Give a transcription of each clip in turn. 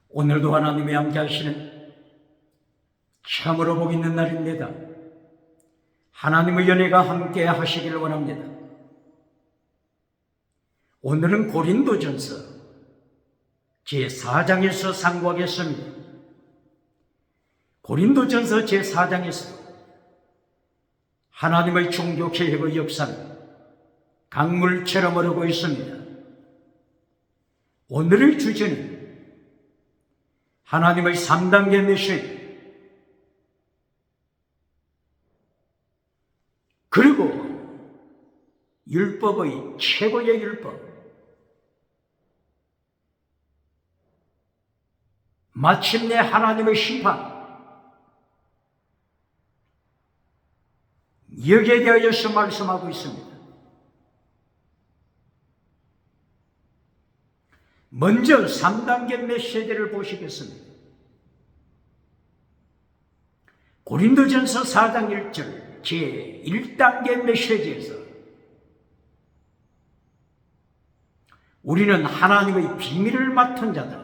오늘도 하나님이 함께 하시는 참으로 복 있는 날입니다. 하나님의 연혜가 함께 하시기를 원합니다. 오늘은 고린도전서 제4장에서 상고하겠습니다. 고린도전서 제4장에서 하나님의 종교개혁의 역사는 강물처럼 흐르고 있습니다. 오늘의 주제는 하나님의 3단계 메시지, 그리고 율법의 최고의 율법, 마침내 하나님의 심판, 여기에 대하여서 말씀하고 있습니다. 먼저 3단계 메시지를 보시겠습니다. 고린도전서 4장 1절 제1단계 메시지에서 우리는 하나님의 비밀을 맡은 자다.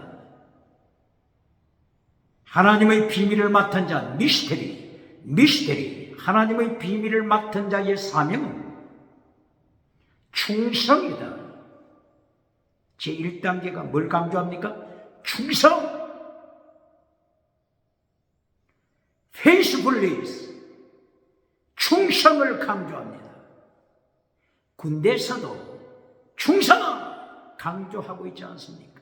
하나님의 비밀을 맡은 자, 미스테리, 하나님의 비밀을 맡은 자의 사명은 충성이다. 제1단계가 뭘 강조합니까? 충성! faithfulness, 충성을 강조합니다. 군대에서도 충성! 강조하고 있지 않습니까?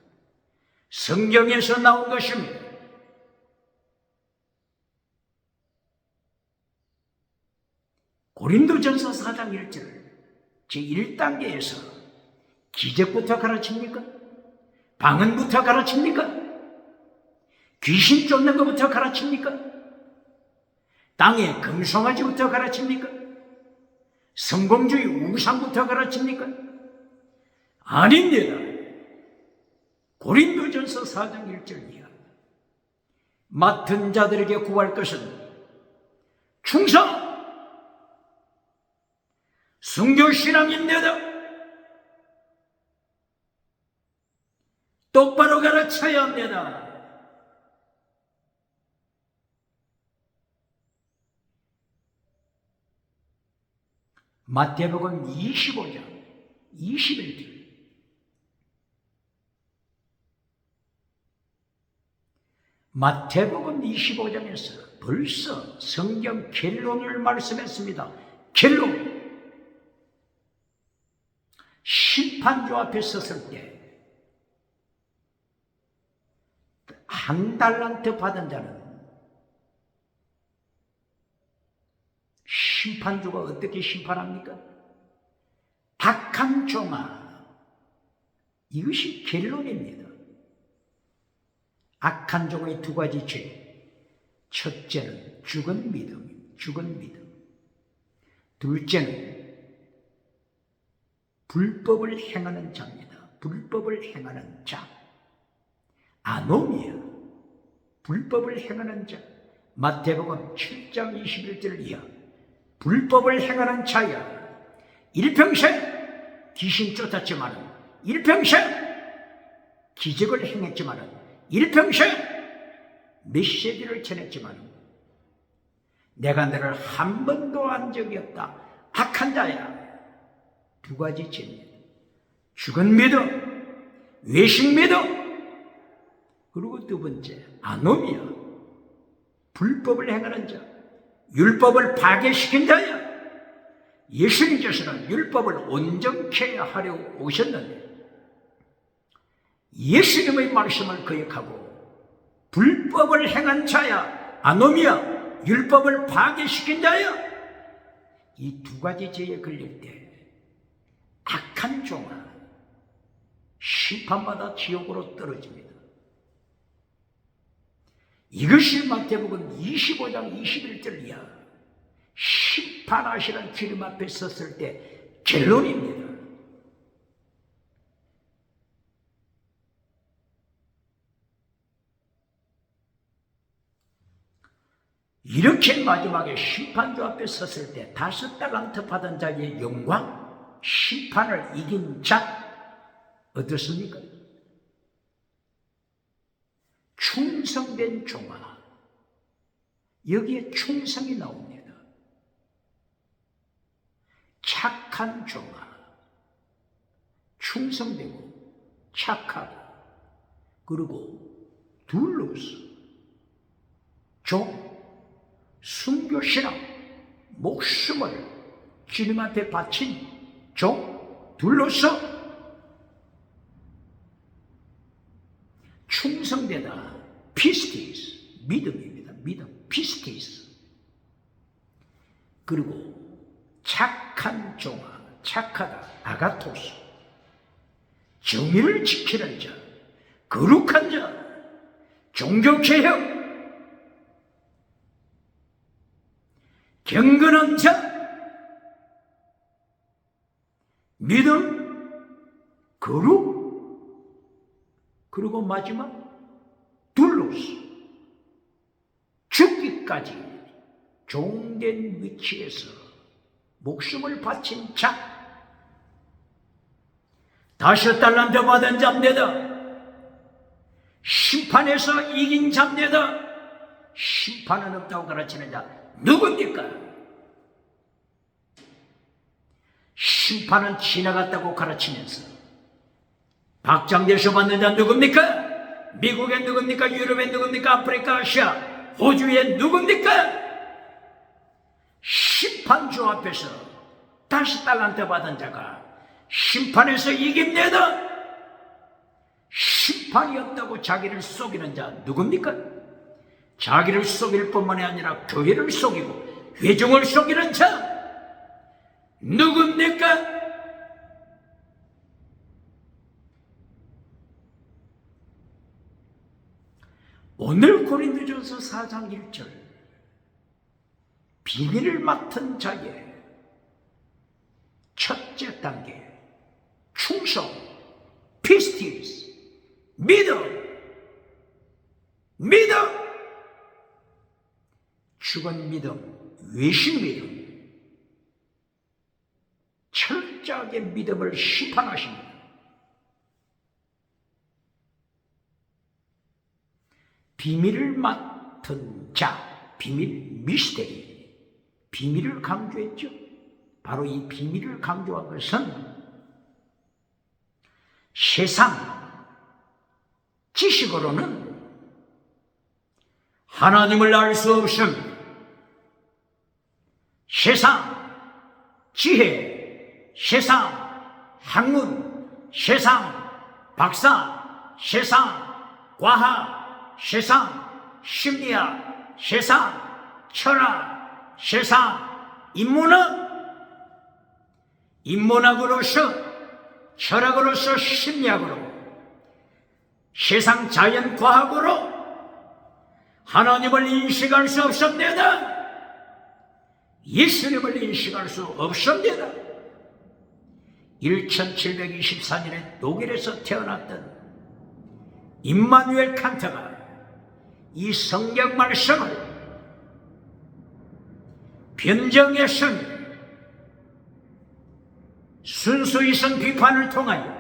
성경에서 나온 것입니다. 고린도전서 4장 1절 제1단계에서 기적부터 가르칩니까? 방언부터 가르칩니까? 귀신 쫓는 것부터 가르칩니까? 땅에 금송아지부터 가르칩니까? 성공주의 우상부터 가르칩니까? 아닙니다. 고린도전서 4장 1절 이하 맡은 자들에게 구할 것은 충성! 순교신앙인데도 똑바로 가르쳐야 합니다. 마태복음 25장 21절 마태복음 25장에서 벌써 성경 결론을 말씀했습니다. 결론. 심판주 앞에 섰을 때 한 달란트 받은 자는 심판주가 어떻게 심판합니까? 악한 종아. 이것이 결론입니다. 악한 종의 두 가지 죄. 첫째는 죽은 믿음. 둘째는 불법을 행하는 자입니다. 불법을 행하는 자. 아노미아. 불법을 행하는 자. 마태복음 7장 21절 이하. 불법을 행하는 자야. 일평생 귀신 쫓았지만은, 일평생 기적을 행했지만은, 일평생 메시지를 전했지만은 내가 너를 한 번도 안 적이 없다. 악한 자야. 두 가지 죄입니다. 죽은 믿음, 외식 믿음, 그리고 두 번째 아노미아. 불법을 행하는 자. 율법을 파괴시킨 자야. 예수님께서는 율법을 온전케 하려 오셨는데 예수님의 말씀을 거역하고 불법을 행한 자야. 아노미아. 율법을 파괴시킨 자야. 이 두 가지 죄에 걸릴 때 악한 종아 심판받아 지옥으로 떨어집니다. 이것이 마태복음 25장 21절 이하 심판하시는 주님 앞에 섰을 때 결론입니다. 이렇게 마지막에 심판주 앞에 섰을 때 5달란트 받은 자의 영광, 심판을 이긴 자 어떻습니까? 충성된 종아. 여기에 충성이 나옵니다. 착한 종아. 충성되고 착하고, 그리고 둘러서 종, 순교신앙, 목숨을 주님한테 바친 종, 둘러서 충성되다. 피스티스, 믿음입니다. 믿음, 피스티스. 그리고 착한 종아, 착하다. 아가토스, 정의를 지키는 자, 거룩한 자, 종교개혁, 경건한 자, 믿음, 거룩, 그리고 마지막 둘러서 죽기까지 종된 위치에서 목숨을 바친 자, 5달란트 받은 자입니다. 심판에서 이긴 자입니다. 심판은 없다고 가르치는 자 누굽니까? 심판은 지나갔다고 가르치면서 박장대소 받는 자 누굽니까? 미국에 누굽니까? 유럽에 누굽니까? 아프리카, 아시아, 호주에 누굽니까? 심판주 앞에서 5달란트 받은 자가 심판에서 이깁니다. 심판이 없다고 자기를 속이는 자 누굽니까? 자기를 속일 뿐만이 아니라 교회를 속이고 회중을 속이는 자 누굽니까? 오늘 고린도전서 4장 1절, 비밀을 맡은 자의 첫째 단계, 충성, 피스티스, 믿음, 죽은 믿음, 외식 믿음, 철저하게 믿음을 심판하십니다. 비밀을 맡은 자, 비밀, 미스테리, 비밀을 강조했죠. 바로 이 비밀을 강조한 것은 세상 지식으로는 하나님을 알 수 없습니다. 세상 지혜, 세상 학문, 세상 박사, 세상 과학, 세상 심리학, 세상 철학, 세상 인문학으로서, 철학으로서, 심리학으로, 세상 자연과학으로 하나님을 인식할 수 없습니다. 예수님을 인식할 수 없습니다. 1724년에 독일에서 태어났던 임마누엘 칸트가 이 성경 말씀을 변정했습니다. 순수 이성 비판을 통하여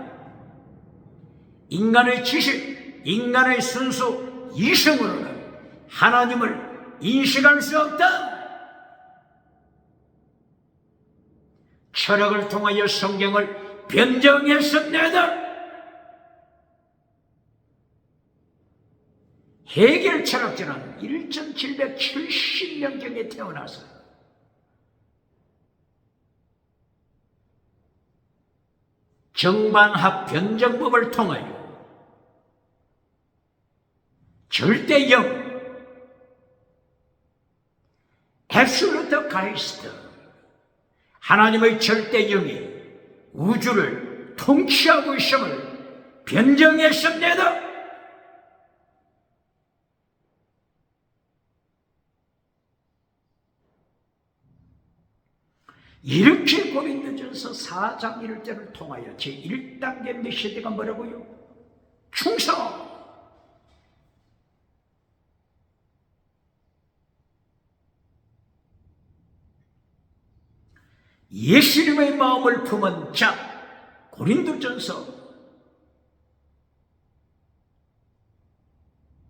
인간의 지식, 인간의 순수 이성으로는 하나님을 인식할 수 없다. 철학을 통하여 성경을 변정했습니다. 해겔 철학자는 1770년경에 태어나서 정반합 변정법을 통하여 절대영, 앱솔루트 가이스트, 하나님의 절대영이 우주를 통치하고 있음을 변정했습니다. 이렇게 고린도전서 4장 1절을 통하여 제1단계 메시지가 뭐라고요? 충성! 예수님의 마음을 품은 자, 고린도전서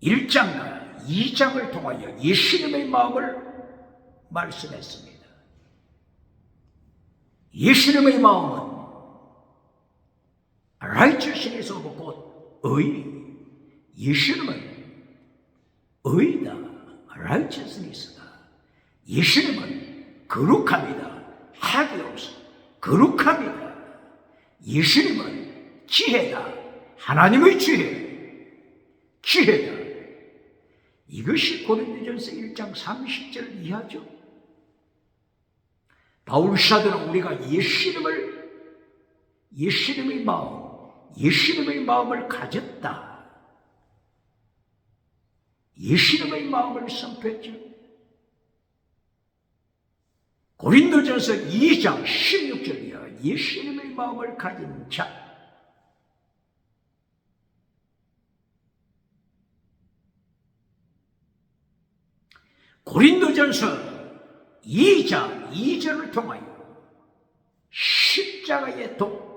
1장과 2장을 통하여 예수님의 마음을 말씀했습니다. 예수님의 마음은 righteousness of God, 의. 예수님은 의다, righteousness다. 예수님은 거룩합니다. 하기옵소, 거룩합니다. 예수님은 지혜다, 하나님의 지혜다. 이것이 고린도전서 1장 30절 이하죠. 바울 사도는 우리가 예수님의 마음을 가졌다. 예수님의 마음을 선포했죠. 고린도전서 2장 16절 이하 예수님의 마음을 가진 자. 고린도전서 2장 2절을 통하여 십자가의 독,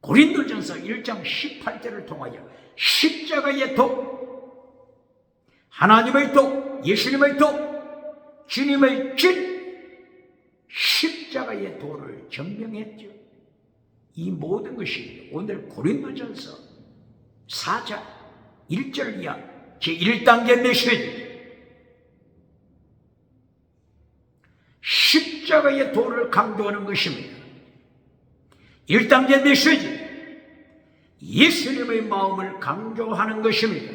고린도전서 1장 18절을 통하여 십자가의 독, 하나님의 독, 예수님의 독, 주님의 진, 십자가의 도를 증명했죠. 이 모든 것이 오늘 고린도전서 4장 1절 이하 제1단계 메시지, 십자가의 도를 강조하는 것입니다. 1단계 메시지, 예수님의 마음을 강조하는 것입니다.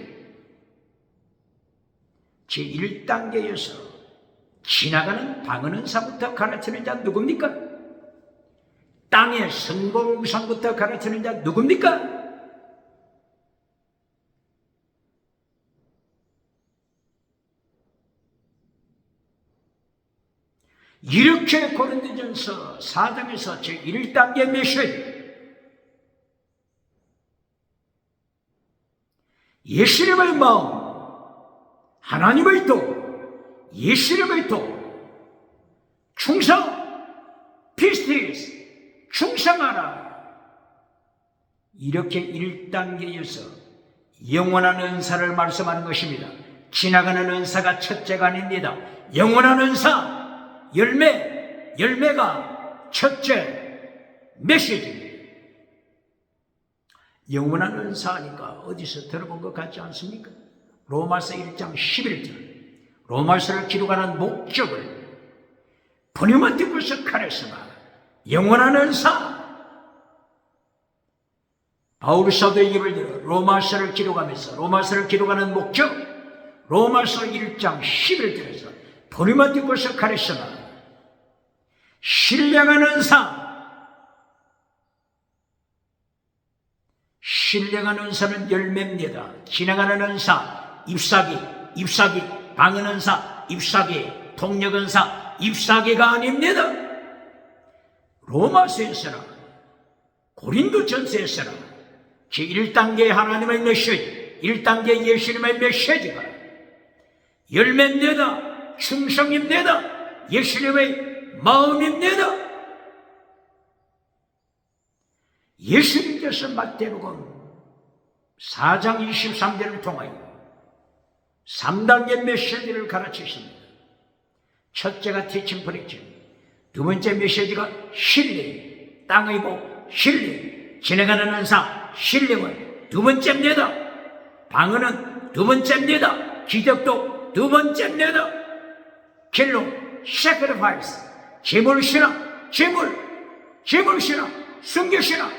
제1단계에서 지나가는 방언은사부터 가르치는 자 누굽니까? 땅의 성공상부터 가르치는 자 누굽니까? 이렇게 고린도전서 4장에서 제1단계 메시지, 예수님의 마음, 하나님의 도, 예수님의 도, 충성, 피스티스, 충성하라. 이렇게 1단계에서 영원한 은사를 말씀하는 것입니다. 지나가는 은사가 첫째가 아닙니다. 영원한 은사, 열매가 첫째 메시지입니다. 영원한 은사하니까 어디서 들어본 것 같지 않습니까? 로마서 1장 11절, 로마서를 기록하는 목적을 푸니마티쿠스 카리스마, 영원한 은사. 바울 사도의 입을 들어 로마서를 기록하면서 로마서를 기록하는 목적, 로마서 1장 11절에서 푸니마티쿠스 카리스마, 신령한 은사. 신령한 은사는 열매입니다. 지나가는 은사, 잎사귀, 방언 은사, 잎사귀, 통역 은사, 잎사귀가 아닙니다. 로마서에서나 고린도전서에서나 제1단계 하나님의 메시지, 1단계 예수님의 메시지가 열매입니다. 충성입니다. 예수님의 마음입니다. 예수님께서 마태복음 4장 23절을 통하여 3단계 메시지를 가르치십니다. 첫째가 티칭 프리칭, 두 번째 메시지가 신령, 땅의 복, 신령, 지나가는 은사, 신령은 두 번째입니다. 방언은 두 번째입니다. 기적도 두 번째입니다. 결론, sacrifice, 제물신앙, 제물신앙, 순교신앙,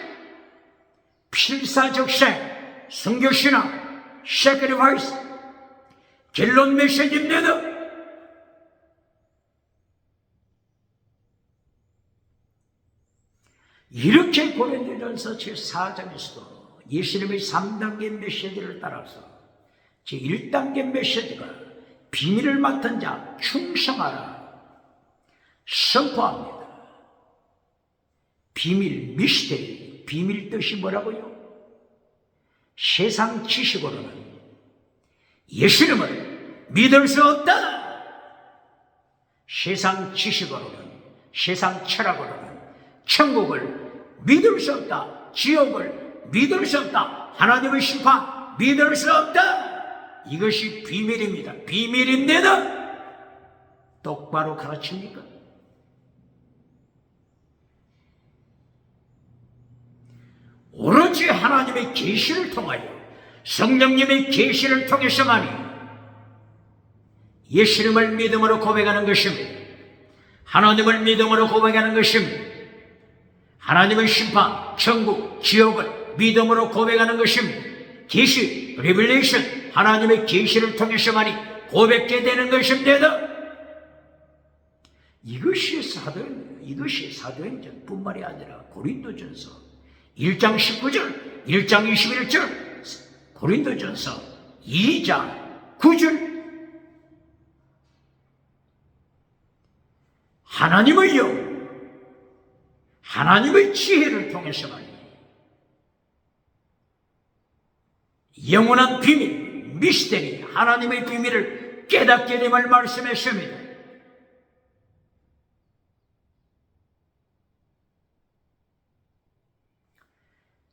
필사적생, 순교신앙, sacrifice, 결론 메시지입니다. 이렇게 고린도전서 제4장에서도 예수님의 3단계 메시지를 따라서 제1단계 메시지가 비밀을 맡은 자 충성하라 선포합니다. 비밀, 미스테리, 비밀 뜻이 뭐라고요? 세상 지식으로는 예수님을 믿을 수 없다. 세상 지식으로는, 세상 철학으로는 천국을 믿을 수 없다. 지옥을 믿을 수 없다. 하나님의 심판 믿을 수 없다. 이것이 비밀입니다. 비밀입니다. 똑바로 가르칩니까? 오로지 하나님의 계시를 통하여 성령님의 계시를 통해서만이 예수님을 믿음으로 고백하는 것입니다. 하나님을 믿음으로 고백하는 것입니다. 하나님의 심판, 천국, 지옥을 믿음으로 고백하는 것입니다. 계시, 리빌레이션, 하나님의 계시를 통해서만이 고백게 되는 것입니다. 이것이 사도행전뿐만이 아니라 고린도전서 1장 19절, 1장 21절, 고린도전서 2장 9절. 하나님의 영, 하나님의 지혜를 통해서만이 영원한 비밀, 미스테리, 하나님의 비밀을 깨닫게 됨을 말씀했습니다.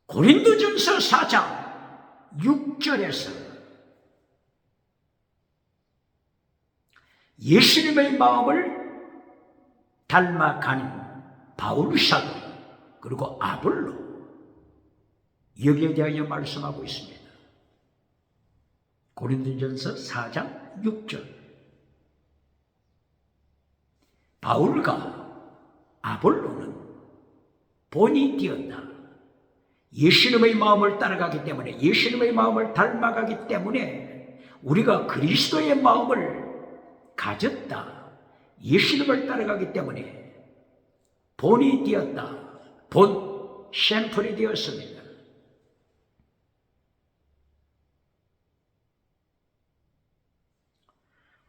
고린도전서 4장 6절에서 예수님의 마음을 닮아가는 바울 사도 그리고 아볼로, 여기에 대하여 말씀하고 있습니다. 고린도전서 4장 6절. 바울과 아볼로는 본이 되었다. 예수님의 마음을 따라가기 때문에, 예수님의 마음을 닮아가기 때문에 우리가 그리스도의 마음을 가졌다. 예수님을 따라가기 때문에 본이 되었다. 본, 샘플이 되었습니다.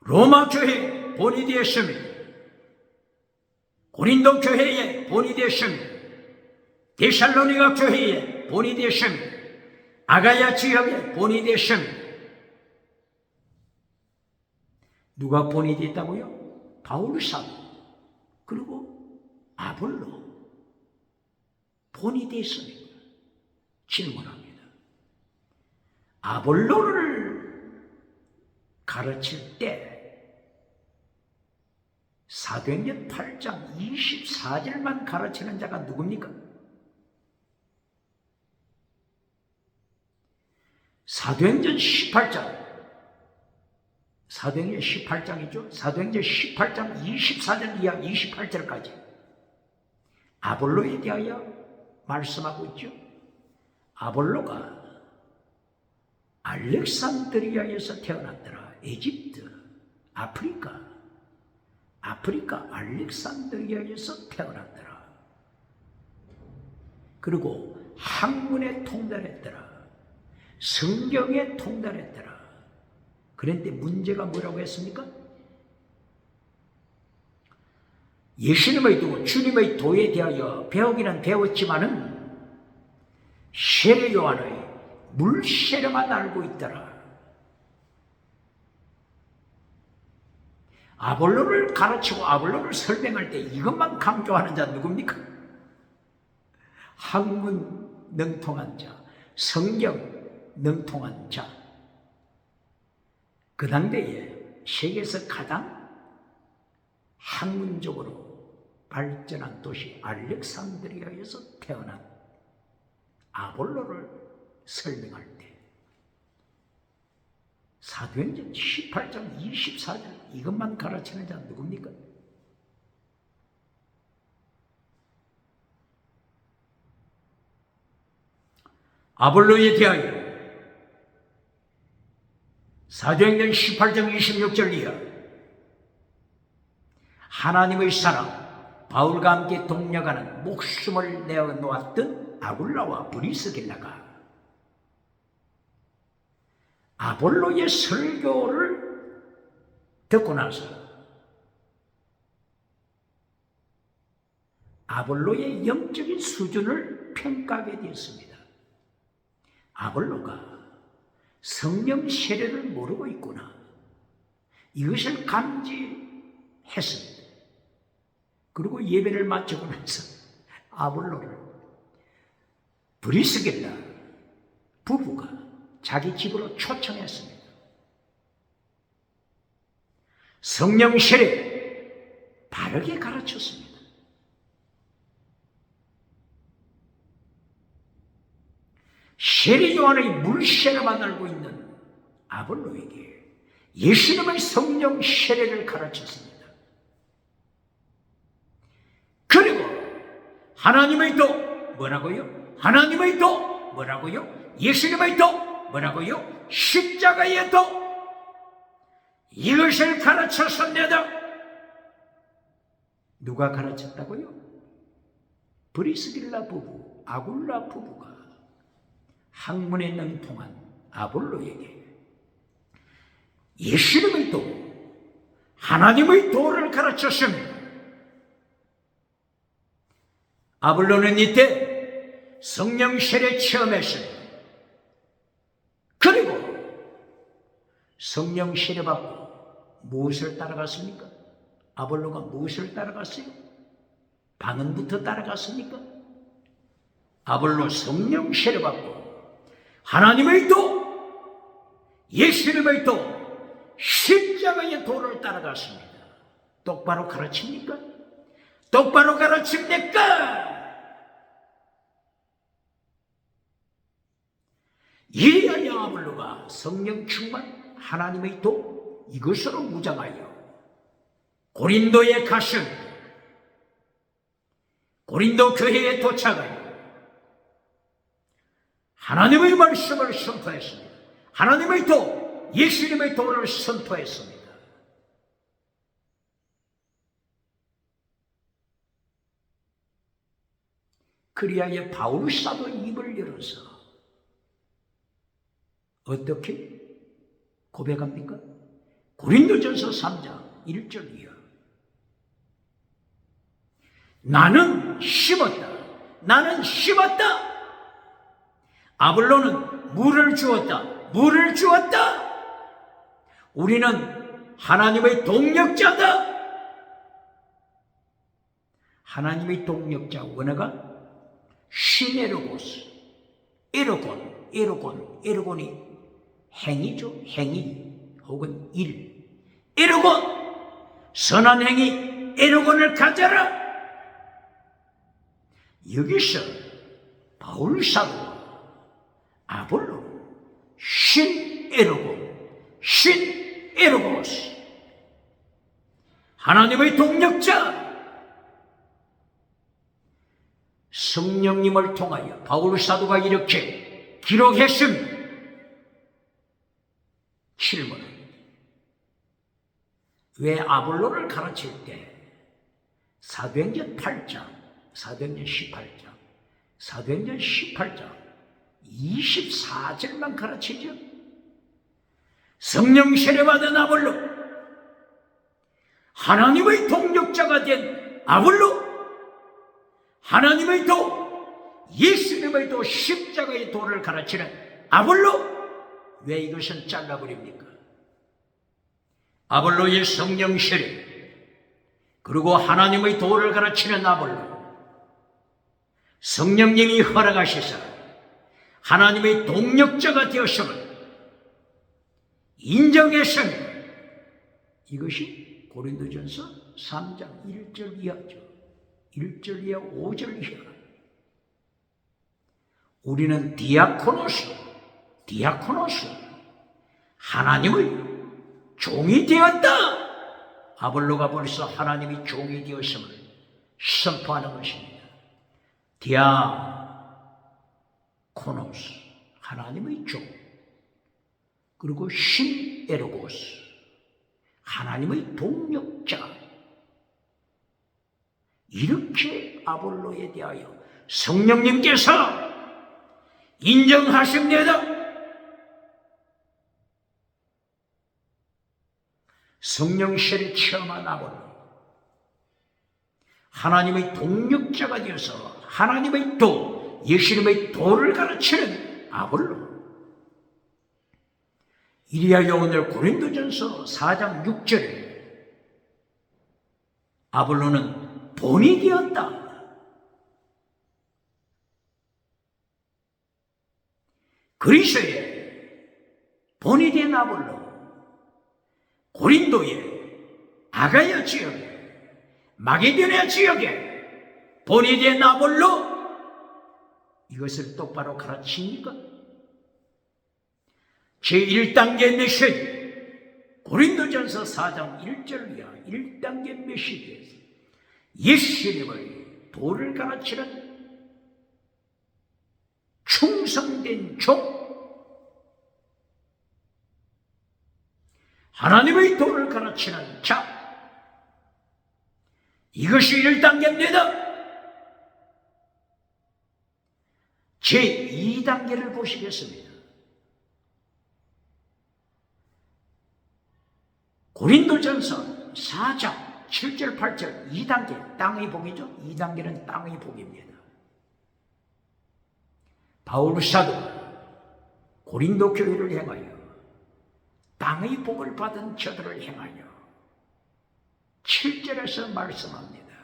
로마 교회에 본이 되었습니다. 고린도 교회에 본이 되었습니다. 데살로니가 교회에 본이 되었습니다. 아가야 지역에 본이 되었습니다. 누가 본이 됐다고요? 바울 사도 그리고 아볼로 본이 됐습니다. 질문합니다. 아볼로를 가르칠 때 사도행전 8장 24절만 가르치는 자가 누굽니까? 사도행전 18장, 사도행전 18장이죠. 사도행전 18장 24절 이하 28절까지 아볼로에 대하여 말씀하고 있죠. 아볼로가 알렉산드리아에서 태어났더라. 에집트, 아프리카 알렉산드리아에서 태어났더라. 그리고 학문에 통달했더라. 성경에 통달했더라. 그런데 문제가 뭐라고 했습니까? 예수님의 도, 주님의 도에 대하여 배우기는 배웠지만은 세례 요한의 물세례만 알고 있더라. 아볼로를 가르치고 아볼로를 설명할 때 이것만 강조하는 자 누굽니까? 학문 능통한 자, 성경 능통한 자. 그 당대에 세계에서 가장 학문적으로 발전한 도시 알렉산드리아에서 태어난 아볼로를 설명할 때 사도행전 18장 24절 이것만 가르치는 자 누굽니까? 아볼로에 대하여 사도행전 18장 26절 이하 하나님의 사람 바울과 함께 동력하는 목숨을 내어놓았던 아굴라와 브리스길라가 아볼로의 설교를 듣고 나서 아볼로의 영적인 수준을 평가하게 되었습니다. 아볼로가 성령 세례를 모르고 있구나. 이것을 감지했습니다. 그리고 예배를 마치고 나서 아볼로를 브리스길라 부부가 자기 집으로 초청했습니다. 성령 세례 바르게 가르쳤습니다. 세례 요한의 물세례만 알고 있는 아볼로에게 예수님의 성령 세례를 가르쳤습니다. 그리고 하나님의 도 뭐라고요? 하나님의 도 뭐라고요? 예수님의 도 뭐라고요? 십자가의 도 이것을 가르쳤습니다. 누가 가르쳤다고요? 브리스길라 부부, 아굴라 부부가 학문에 능통한 아볼로에게 예수님의 도, 하나님의 도를 가르쳤습니다. 아볼로는 이때 성령 세례 체험했습니다. 그리고 성령 세례 받고 무엇을 따라갔습니까? 아볼로가 무엇을 따라갔어요? 방언부터 따라갔습니까? 아볼로 성령 세례 받고 하나님의 도, 예수님의 도, 십자가의 도를 따라갔습니다. 똑바로 가르칩니까? 똑바로 가르칩니까? 이리하여 아볼로가 성령 충만, 하나님의 도, 이것으로 무장하여 고린도에 갔습니다. 고린도 교회에 도착하여 하나님의 말씀을 선포했습니다. 하나님의 도, 예수님의 도를 선포했습니다. 그리하여 바울 사도 입을 열어서 어떻게 고백합니까? 고린도전서 3장 1절 이하. 나는 심었다. 나는 심었다. 아볼로는 물을 주었다. 물을 주었다. 우리는 하나님의 동력자다. 하나님의 동력자 원어가 시네로고스, 에로곤이 행위죠. 행위 혹은 일. 에로곤, 선한 행위, 에로곤을 가져라. 여기서 바울 사도와 아볼로 신 에로고스, 하나님의 동력자 성령님을 통하여 바울 사도가 이렇게 기록했습니다. 질문은 왜 아볼로를 가르칠 때 사도행전 8장, 사도행전 18장, 사도행전 18장 24절만 가르치죠? 성령 세례받은 아볼로, 하나님의 동력자가 된 아볼로, 하나님의 도, 예수님의 도, 십자가의 도를 가르치는 아볼로, 왜 이것은 잘라버립니까? 아볼로의 성령 세례, 그리고 하나님의 도를 가르치는 아볼로, 성령님이 허락하시사 하나님의 동력자가 되었음을 인정했습니다. 이것이 고린도전서 3장 1절 이하죠. 1절 이하, 5절 이하. 우리는 디아코노스, 하나님의 종이 되었다. 아볼로가 벌써 하나님의 종이 되었음을 선포하는 것입니다. 디아코노스, 하나님의 종. 그리고 신에로고스, 하나님의 동력자. 이렇게 아볼로에 대하여 성령님께서 인정하십니다. 성령 세례 체험한 아볼로, 하나님의 동력자가 되어서 하나님의 도, 예수님의 도를 가르치는 아볼로. 이리하여 오늘 고린도전서 4장 6절에 아볼로는 본이 되었다. 그리스도의 본이 된 아볼로, 고린도에 아가야 지역에, 마게도냐 지역에, 보니디에 나볼로 이것을 똑바로 가르칩니까? 제1단계 메시지, 고린도전서 4장 1절 이하 1단계 메시지에서 예수님의 도를 가르치는 충성된 종, 하나님의 도를 가르치는 자, 이것이 1단계입니다. 제2단계를 보시겠습니다. 고린도전서 4장 7절 8절 2단계 땅의 복이죠. 2단계는 땅의 복입니다. 바울 사도가 고린도 교회를 향하여 땅의 복을 받은 저들을 향하여 7절에서 말씀합니다.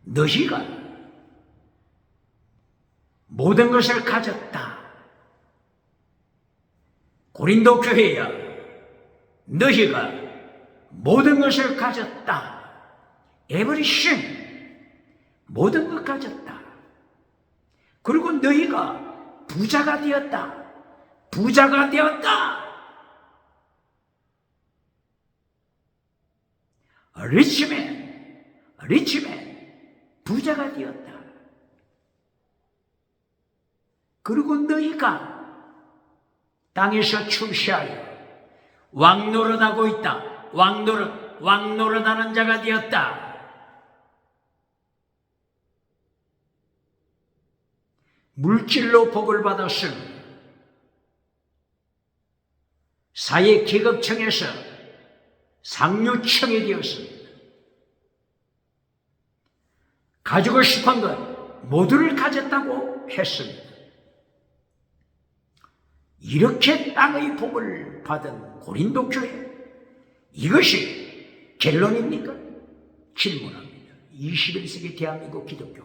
너희가 모든 것을 가졌다. 고린도 교회야, 너희가 모든 것을 가졌다. everything, 모든 것 가졌다. 그리고 너희가 부자가 되었다. 부자가 되었다. rich man, 부자가 되었다. 그리고 너희가 땅에서 출세하여 왕노릇하고 있다. 왕노릇하는 자가 되었다. 물질로 복을 받았으니 사회 계급층에서 상류층이 되었습니다. 가지고 싶은 것 모두를 가졌다고 했습니다. 이렇게 땅의 복을 받은 고린도 교회, 이것이 결론입니까? 질문합니다. 21세기 대한민국 기독교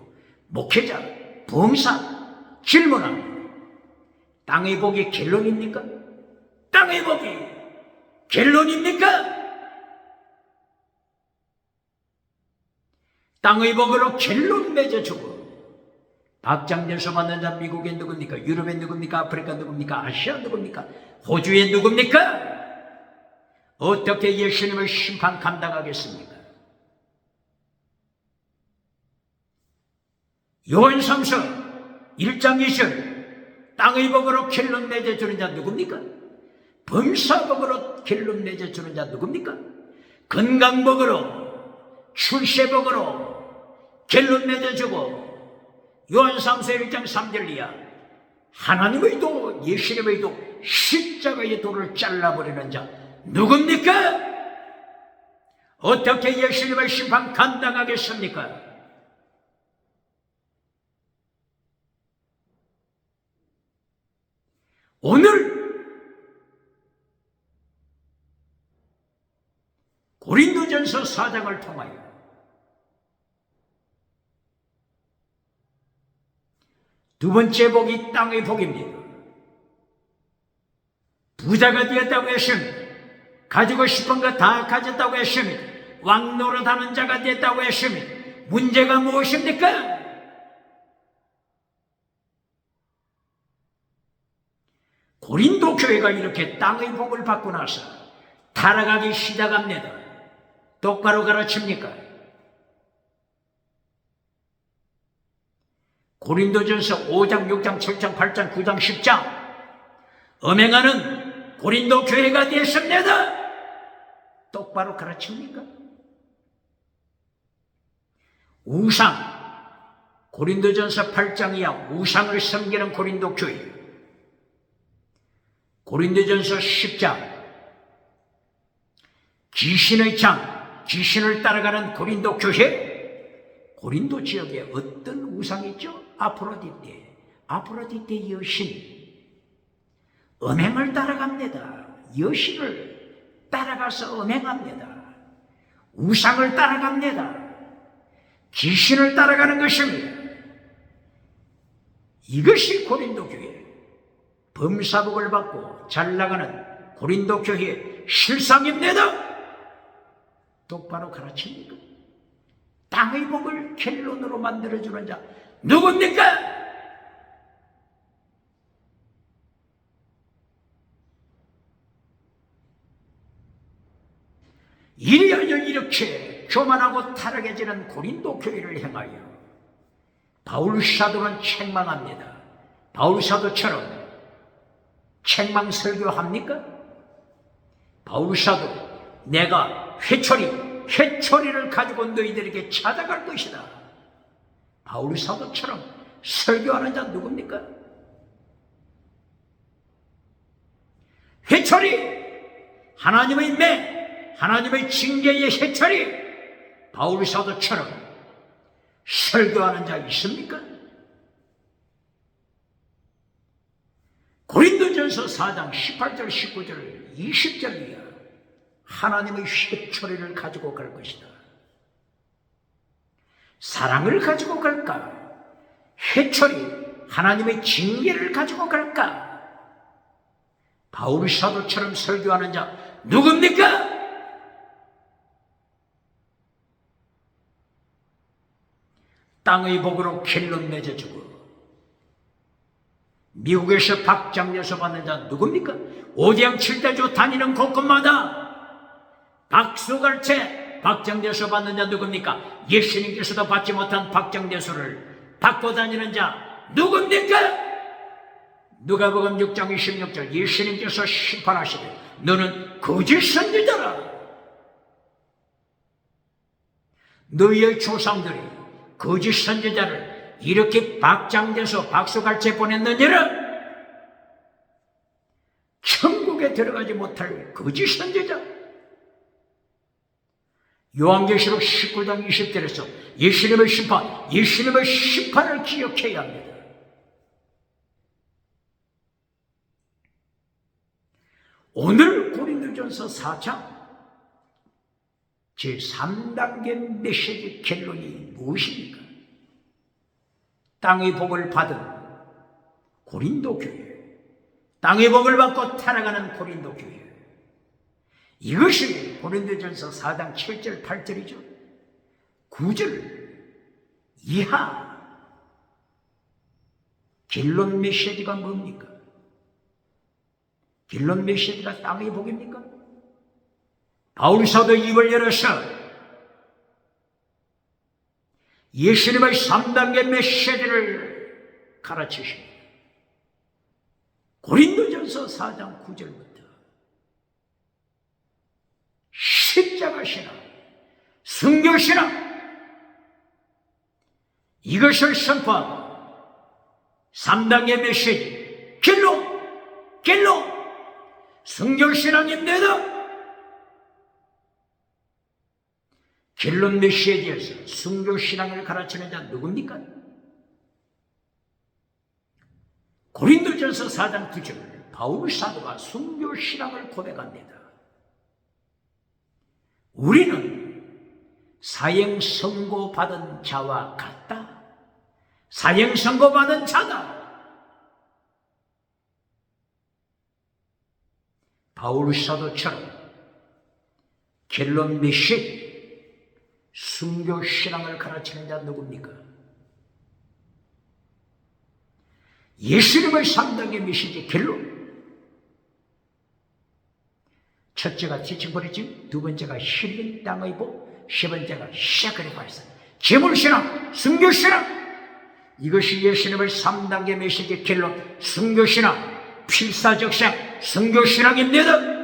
목회자, 봉사 질문합니다. 땅의 복이 결론입니까? 땅의 복이 결론입니까? 땅의 복으로 결론 맺어주고 박장대소 받는 자 미국에 누굽니까? 유럽에 누굽니까? 아프리카 누굽니까? 아시아 누굽니까? 호주에 누굽니까? 어떻게 예수님의 심판 감당하겠습니까? 요한삼서 1장 2절 땅의 복으로 결론 맺어주는 자 누굽니까? 범사복으로 결론 맺어주는 자 누굽니까? 건강복으로 출세복으로 결론 맺어주고 요한삼서 1장 3절 이하 하나님의 도, 예수님의 도, 십자가의 도를 잘라버리는 자 누굽니까? 어떻게 예수님의 심판 감당하겠습니까? 오늘 고린도전서 4장을 통하여 두 번째 복이 땅의 복입니다. 부자가 되었다고 했습니다. 가지고 싶은 거 다 가졌다고 했습니다. 왕노릇하는 자가 됐다고 했습니다. 문제가 무엇입니까? 고린도 교회가 이렇게 땅의 복을 받고 나서 타락하기 시작합니다. 똑바로 가르칩니까? 고린도전서 5장, 6장, 7장, 8장, 9장, 10장 음행하는 고린도 교회가 되었습니다. 똑바로 가르칩니까? 우상, 고린도전서 8장 이하 우상을 섬기는 고린도 교회, 고린도전서 10장 귀신의 장, 귀신을 따라가는 고린도 교회, 고린도 지역에 어떤 우상이 있죠? 아프로디테 여신, 음행을 따라갑니다. 여신을 따라가서 음행합니다. 우상을 따라갑니다. 귀신을 따라가는 것입니다. 이것이 고린도 교회, 범사복을 받고 잘 나가는 고린도 교회의 실상입니다. 똑바로 가르칩니까? 땅의 복을 켈론으로 만들어주는 자 누굽니까? 이리하여 이렇게 교만하고 타락해지는 고린도 교회를 향하여 바울 사도는 책망합니다. 바울 사도처럼 책망 설교합니까? 바울 사도 내가 회초리를 가지고 너희들에게 찾아갈 것이다. 바울 사도처럼 설교하는 자 누굽니까? 회초리, 하나님의 매, 하나님의 징계의 해철이 바울 사도처럼 설교하는 자 있습니까? 고린도전서 4장 18절 19절 20절 이하 하나님의 해초리를 가지고 갈 것이다. 사랑을 가지고 갈까? 해초리 하나님의 징계를 가지고 갈까? 바울 사도처럼 설교하는 자 누굽니까? 땅의 복으로 켈론 맺어주고 미국에서 박장려서 받는 자 누굽니까? 오대양 7대조 다니는 곳곳마다 박수갈채 박장려서 받는 자 누굽니까? 예수님께서도 받지 못한 박장려서를 받고 다니는 자 누굽니까? 누가복음 6장 26절 예수님께서 심판하시되 너는 거짓 선지자라. 너희의 조상들이 거짓 선지자를 이렇게 박장돼서 박수갈채 보냈느니라. 천국에 들어가지 못할 거짓 선지자. 요한계시록 19장 20절에서 예수님의 심판을 기억해야 합니다. 오늘 고린도전서 4장 제3단계 메시지 결론이 무엇입니까? 땅의 복을 받은 고린도 교회, 땅의 복을 받고 타락하는 고린도 교회, 이것이 고린도전서 4장 7절 8절이죠. 9절 이하 결론 메시지가 뭡니까? 결론 메시지가 땅의 복입니까? 바울 사도 입을 열어서 예수님의 3단계 메시지를 가르치십니다. 고린도전서 4장 9절부터 십자가 신앙, 순교 신앙 이것을 선포하고 3단계 메시지 결론 순교 신앙입니다. 결론 메시지에서 순교 신앙을 가르치는 자 누굽니까? 고린도전서 4장 9절 바울 사도가 순교 신앙을 고백합니다. 우리는 사형 선고 받은 자와 같다. 사형 선고 받은 자다. 바울 사도처럼 결론 메시지 순교 신앙을 가르치는 자 누굽니까? 예수님의 3단계 메시지 결론. 첫째가 지칭버리짐, 두 번째가 힐링 땅의 복, 세 번째가 sacrifice, 제물신앙, 순교신앙. 이것이 예수님의 3단계 메시지 결론, 순교신앙, 필사적상, 순교신앙입니다.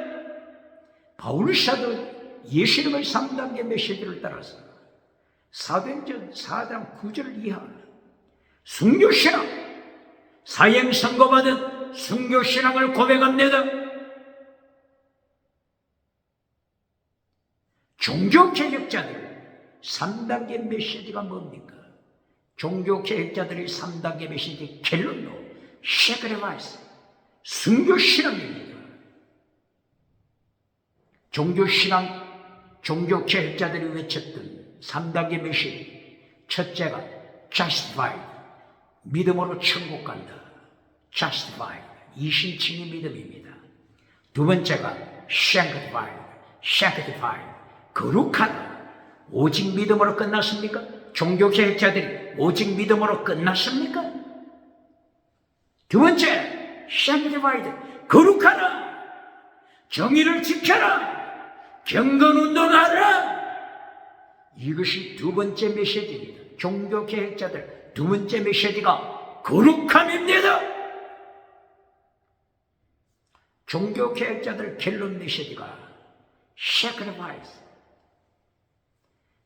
바울 사도 예수님의 3단계 메시지를 따라서 사도행전 4장 9절 이하 순교신앙, 사형 선고받은 순교신앙을 고백합니다. 종교개혁자들 3단계 메시지가 뭡니까? 종교개혁자들의 3단계 메시지 결론도 sacrifice, 순교신앙입니다. 종교개혁자들이 외쳤던 3단계 메시지, 첫째가 justified, 믿음으로 천국 간다. justified, 이신칭의 믿음입니다. 두 번째가 sanctified, 거룩하다. 오직 믿음으로 끝났습니까? 종교개혁자들이 오직 믿음으로 끝났습니까? 두 번째, sanctified, 거룩하라. 정의를 지켜라. 경건운동하라. 이것이 두 번째 메시지입니다. 종교개혁자들 두 번째 메시지가 거룩함입니다. 종교개혁자들 결론 메시지가 sacrifice,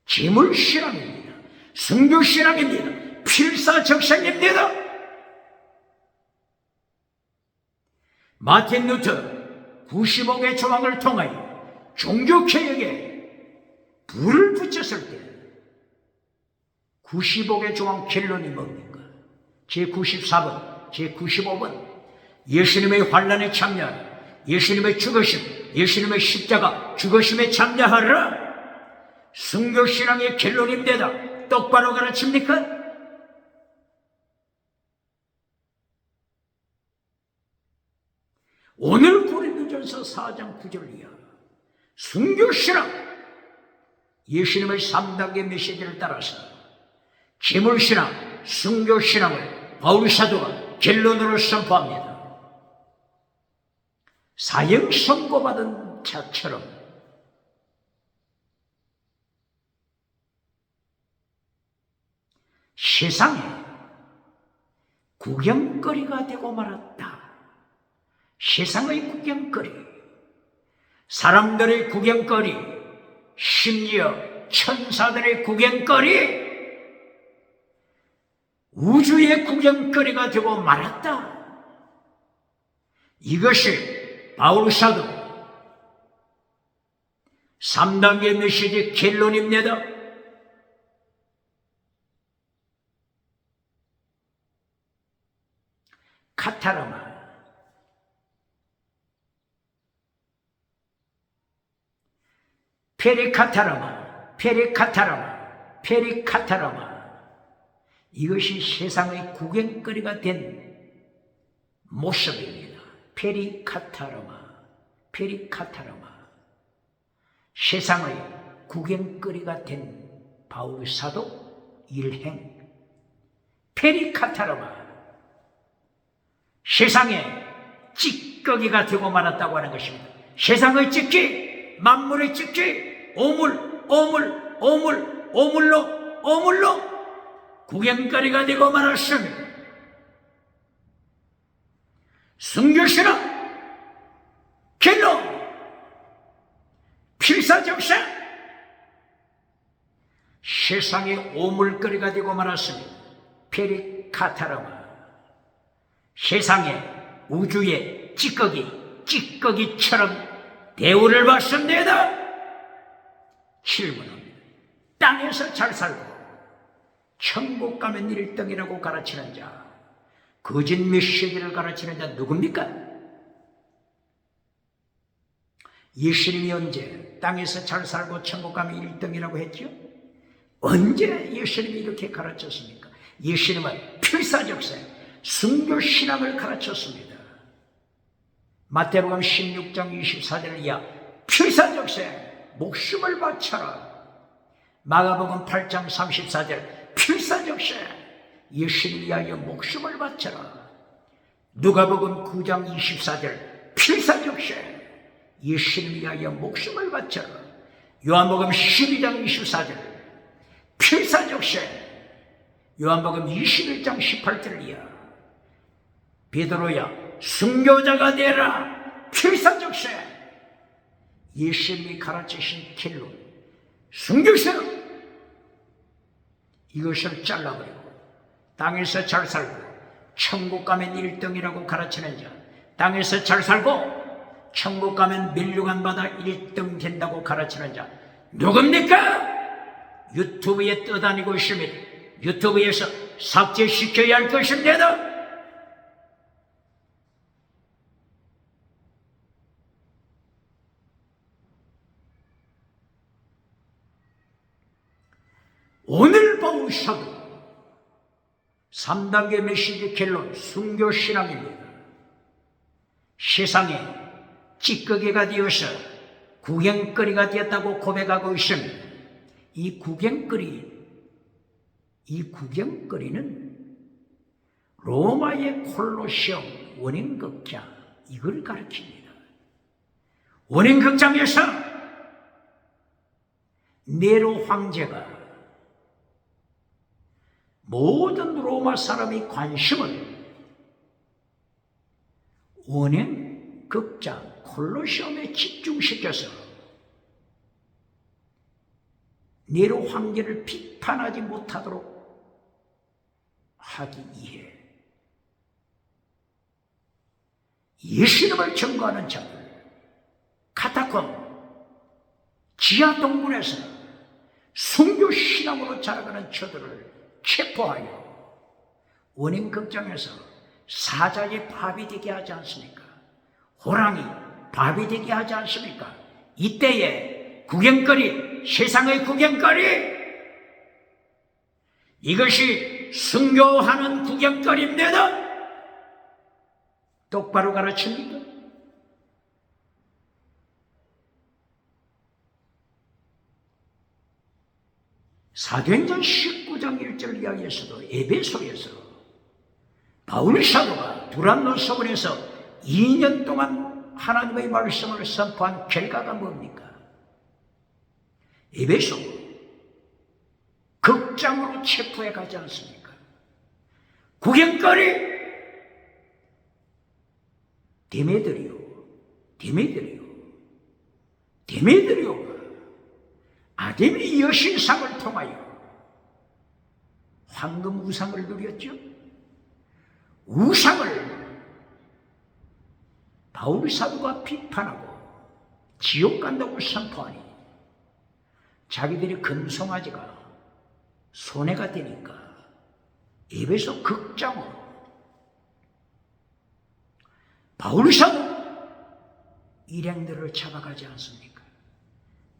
제물신앙입니다. 순교신앙입니다. 필사적생입니다. 마틴 루터 95개 조항을 통하여 종교개혁에 불을 붙였을 때 95개 조항 결론이 뭡니까? 제94번, 제95번 예수님의 환난에 참여하라. 예수님의 죽으심, 예수님의 십자가 죽으심에 참여하라. 순교신앙의 결론입니다. 똑바로 가르칩니까? 오늘 고린도전서 4장 9절 이하 순교신앙, 예수님의 3단계 메시지를 따라서 제물신앙, 순교신앙을 바울 사도가 결론으로 선포합니다. 사형 선고받은 자처럼 세상에 구경거리가 되고 말았다. 세상의 구경거리, 사람들의 구경거리, 심지어 천사들의 구경거리, 우주의 구경거리가 되고 말았다. 이것이 바울 사도 3단계 메시지 결론입니다. 카타르마, 페리카타르마, 페리카타르마, 페리카타르마, 이것이 세상의 구경거리가 된 모습입니다. 페리카타르마, 페리카타르마, 세상의 구경거리가 된 바울 사도 일행. 페리카타르마, 세상에 찌꺼기가 되고 말았다고 하는 것입니다. 세상의 찌꺼기, 만물의 찌꺼기, 오물로 구경거리가 되고 말았습니다. 순교신앙 결론, 필사적생, 세상의 오물거리가 되고 말았습니다. 페리카타르마, 세상에 우주의 찌꺼기처럼 대우를 받습니다. 질문합니다. 땅에서 잘 살고 천국 가면 1등이라고 가르치는 자, 거짓 메시지를 가르치는 자 누굽니까? 예수님이 언제 땅에서 잘 살고 천국 가면 1등이라고 했죠? 언제 예수님이 이렇게 가르쳤습니까? 예수님은 필사적생, 순교신앙을 가르쳤습니다. 마태복음 16장 24절 이하 필사적생, 목숨을 바쳐라. 마가복음 8장 34절 필사적생, 예수를 위하여 목숨을 바쳐라. 누가복음 9장 24절 필사적생, 예수를 위하여 목숨을 바쳐라. 요한복음 12장 24절 필사적생, 요한복음 21장 18절 이하 베드로야 순교자가 되라. 필사적생, 예수님이 가르치신 결론, 순교신앙, 이것을 잘라버리고 땅에서 잘 살고 천국 가면 1등이라고 가르치는 자, 땅에서 잘 살고 천국 가면 멸류관 받아 1등 된다고 가르치는 자 누굽니까? 유튜브에 떠다니고 있습니다. 유튜브에서 삭제시켜야 할 것입니다. 오늘 바울 사도 3단계 메시지 결론, 순교신앙입니다. 세상에 찌꺼기가 되어서 구경거리가 되었다고 고백하고 있습니다. 이 구경거리는 로마의 콜로세움 원행극장 이걸 가르칩니다. 원행극장에서 네로 황제가 모든 로마 사람의 관심을 원행극장 콜로세움에 집중시켜서 네로 황제를 비판하지 못하도록 하기 위해 예수님을 증거하는 자들, 카타콤, 지하 동굴에서 순교 신앙으로 자라가는 저들을 체포하여 원행극장에서 사자의 밥이 되게 하지 않습니까? 호랑이 밥이 되게 하지 않습니까? 이때에 구경거리, 세상의 구경거리, 이것이 순교하는 구경거리입니다. 똑바로 가르칩니다. 사도행전 19장 1절 이하에서도 에베소에서 바울 사도가 두란노 서원에서 2년 동안 하나님의 말씀을 선포한 결과가 뭡니까? 에베소 극장으로 체포해 가지 않습니까? 구경거리 데메드리오가 아데미 여신상을 통하여 황금 우상을 누렸죠. 우상을 바울 사도가 비판하고 지옥 간다고 선포하니 자기들이 금송아지가 손해가 되니까 에베소 극장으로 바울 사도 일행들을 잡아가지 않습니까?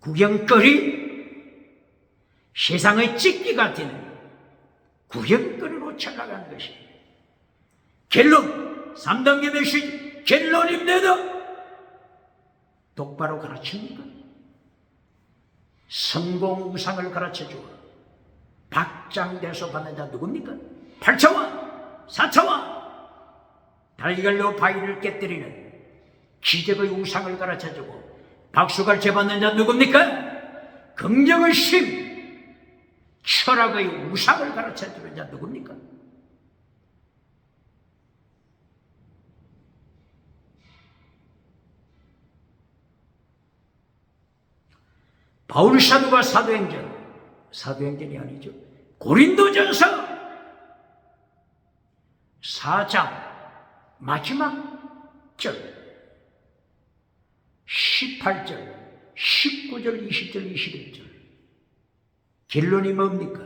구경거리, 세상의 찍기가 되는 구경거리로 찾아간 것이 결론, 3단계 메시지 결론입니다. 똑바로 가르칩니까? 성공 우상을 가르쳐주고 박장대소 받는 자 누굽니까? 8차와 4차와 달걀로 바위를 깨뜨리는 기적의 우상을 가르쳐주고 박수갈채 받는 자 누굽니까? 긍정의 심, 철학의 우상을 가르쳐주는 자 누굽니까? 바울 사도가 사도행전이 아니죠. 고린도전서 4장 마지막 절 18절, 19절, 20절, 21절 결론이 뭡니까?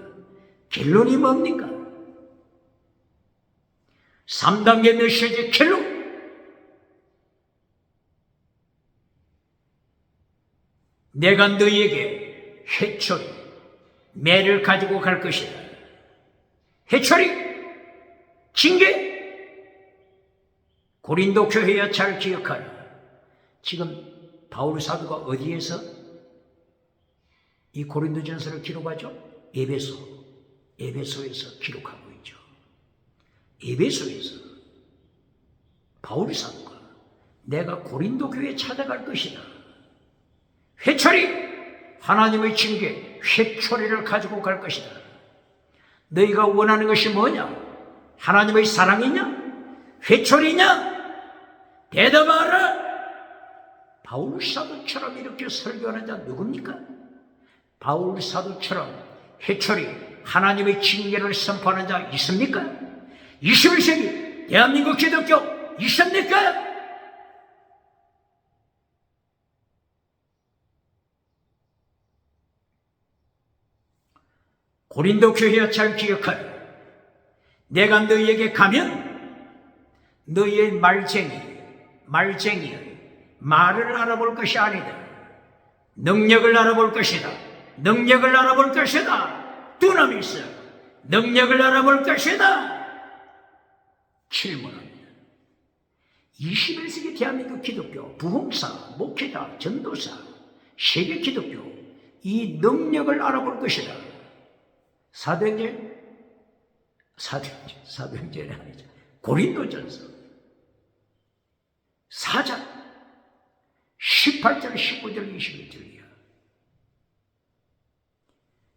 3단계 메시지 결론. 내가 너희에게 회초리, 매를 가지고 갈 것이다. 회초리, 징계. 고린도 교회야 잘 기억하라. 지금 바울 사도가 어디에서 이 고린도전서를 기록하죠? 에베소에서 기록하고 있죠. 에베소에서 바울 사도가 내가 고린도 교회에 찾아갈 것이다. 회초리, 하나님의 징계, 회초리를 가지고 갈 것이다. 너희가 원하는 것이 뭐냐? 하나님의 사랑이냐? 회초리냐? 대답하라. 바울 사도처럼 이렇게 설교하는 자 누굽니까? 바울 사도처럼 회초리, 하나님의 징계를 선포하는 자 있습니까? 21세기 대한민국 기독교 있습니까? 고린도 교회야 잘 기억하라. 내가 너희에게 가면 너희의 말쟁이의 말을 알아볼 것이 아니다. 능력을 알아볼 것이다. 두나미스, 능력을 알아볼 것이다. 질문합니다. 21세기 대한민국 기독교 부흥사, 목회자, 전도사 세계 기독교 이 능력을 알아볼 것이다. 사도행전이 아니죠. 고린도전서 4장 18절 19절 21절이야.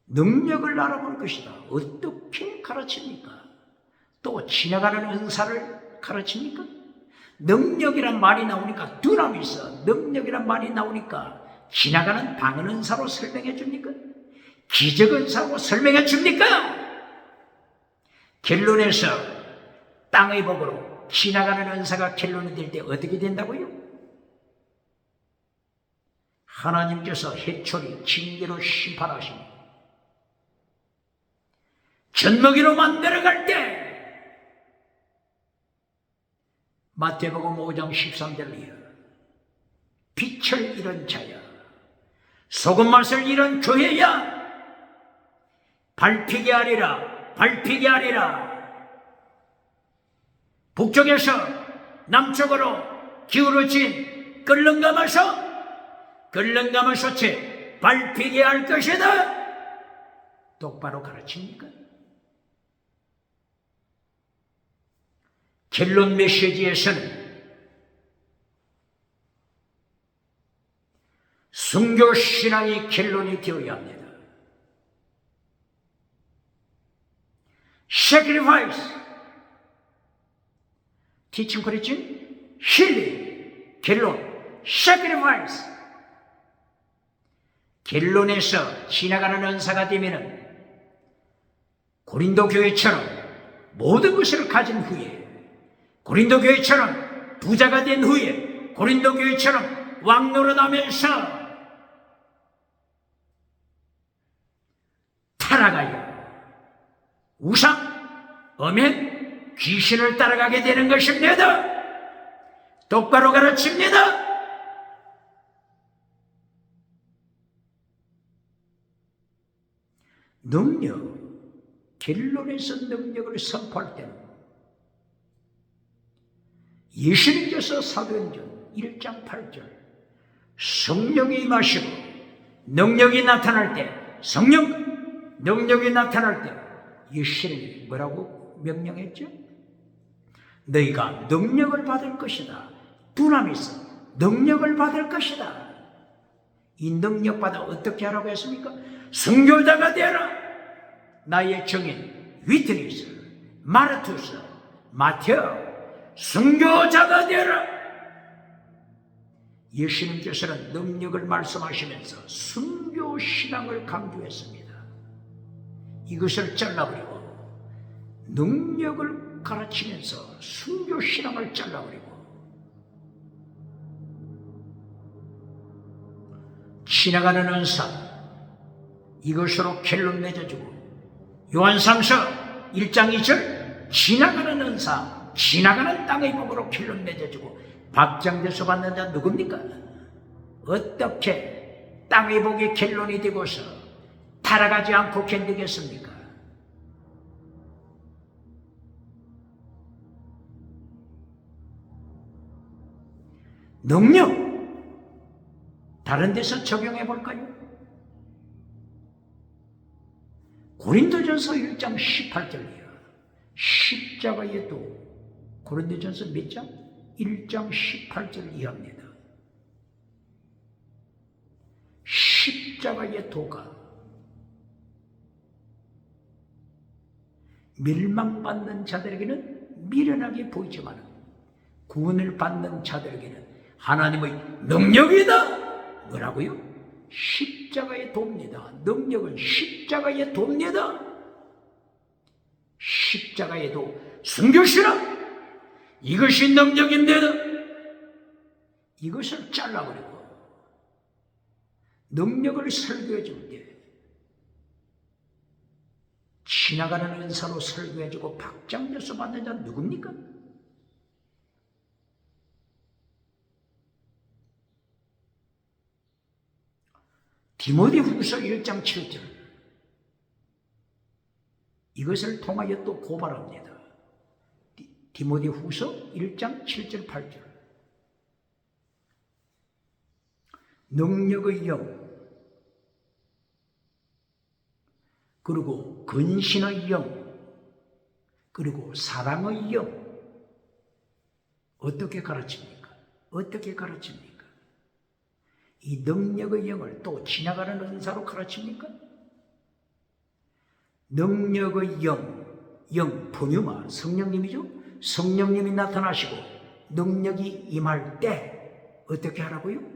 능력을 알아볼 것이다. 어떻게 가르칩니까? 또 지나가는 은사를 가르칩니까? 능력이란 말이 나오니까 두나미스, 능력이란 말이 나오니까 지나가는 방언 은사로 설명해 줍니까? 기적 은사로 설명해 줍니까? 결론에서 땅의 복으로 지나가는 은사가 결론이 될 때 어떻게 된다고요? 하나님께서 해초리 징계로 심판하십니다. 젖먹이로 만들어갈 때 마태복음 5장 13절이야. 빛을 잃은 자야, 소금 맛을 잃은 교회야, 밟히게 하리라, 밟히게 하리라. 북쪽에서 남쪽으로 기울어진 끓는가마 솥에 밟히게 할 것이다. 똑바로 가르칩니까? 결론 메시지에서는 순교 신앙이 결론이 되어야 합니다. sacrifice, teaching, preaching, healing, 결론, sacrifice. 결론에서 지나가는 은사가 되면은 고린도 교회처럼 모든 것을 가진 후에, 고린도 교회처럼 부자가 된 후에, 고린도 교회처럼 왕노릇하면서 타락하여 우상, 어멘, 귀신을 따라가게 되는 것입니다. 똑바로 가르칩니다. 능력, 결론에서 능력을 선포할 때는 예수님께서 사도행전 1장 8절 성령이 임하시고 능력이 나타날 때, 성령 능력이 나타날 때 예수님이 뭐라고 명령했죠? 너희가 능력을 받을 것이다. 두나미스, 능력을 받을 것이다. 이 능력 받아 어떻게 하라고 했습니까? 선교자가 되라. 나의 증인 위트니스, 마르투스, 마테오, 선교자가 되라. 예수님께서는 능력을 말씀하시면서 순교 신앙을 강조했습니다. 이것을 잘라버리고 능력을 가르치면서 순교 신앙을 잘라버리고 지나가는 은사, 이것으로 결론 맺어주고 요한상서 1장 2절 지나가는 은사, 지나가는 땅의 복으로 결론 맺어주고 박장대소 받는 자 누굽니까? 어떻게 땅의 복이 결론이 되고서 타락하지 않고 견디겠습니까? 능력 다른 데서 적용해 볼까요? 고린도전서 1장 18절이야. 십자가의 도. 고린도전서 몇 장? 1장 18절 이하입니다. 십자가의 도가 멸망받는 자들에게는 미련하게 보이지만 구원을 받는 자들에게는 하나님의 능력이다. 뭐라고요? 십자가의 도입니다. 능력은 십자가의 도입니다. 십자가의 도, 순교신앙, 이것이 능력인데도 이것을 잘라버리고 능력을 설교해 줄 때 지나가는 은사로 설교해 주고 박장대소 받는 자는 누굽니까? 디모데후서 1장 7절 이것을 통하여 또 고발합니다. 디모데후서 1장 7절 8절 능력의 영, 그리고 근신의 영, 그리고 사랑의 영. 어떻게 가르칩니까? 어떻게 가르칩니까? 이 능력의 영을 또 지나가는 은사로 가르칩니까? 능력의 영 푸뉴마, 성령님이죠? 성령님이 나타나시고 능력이 임할 때 어떻게 하라고요?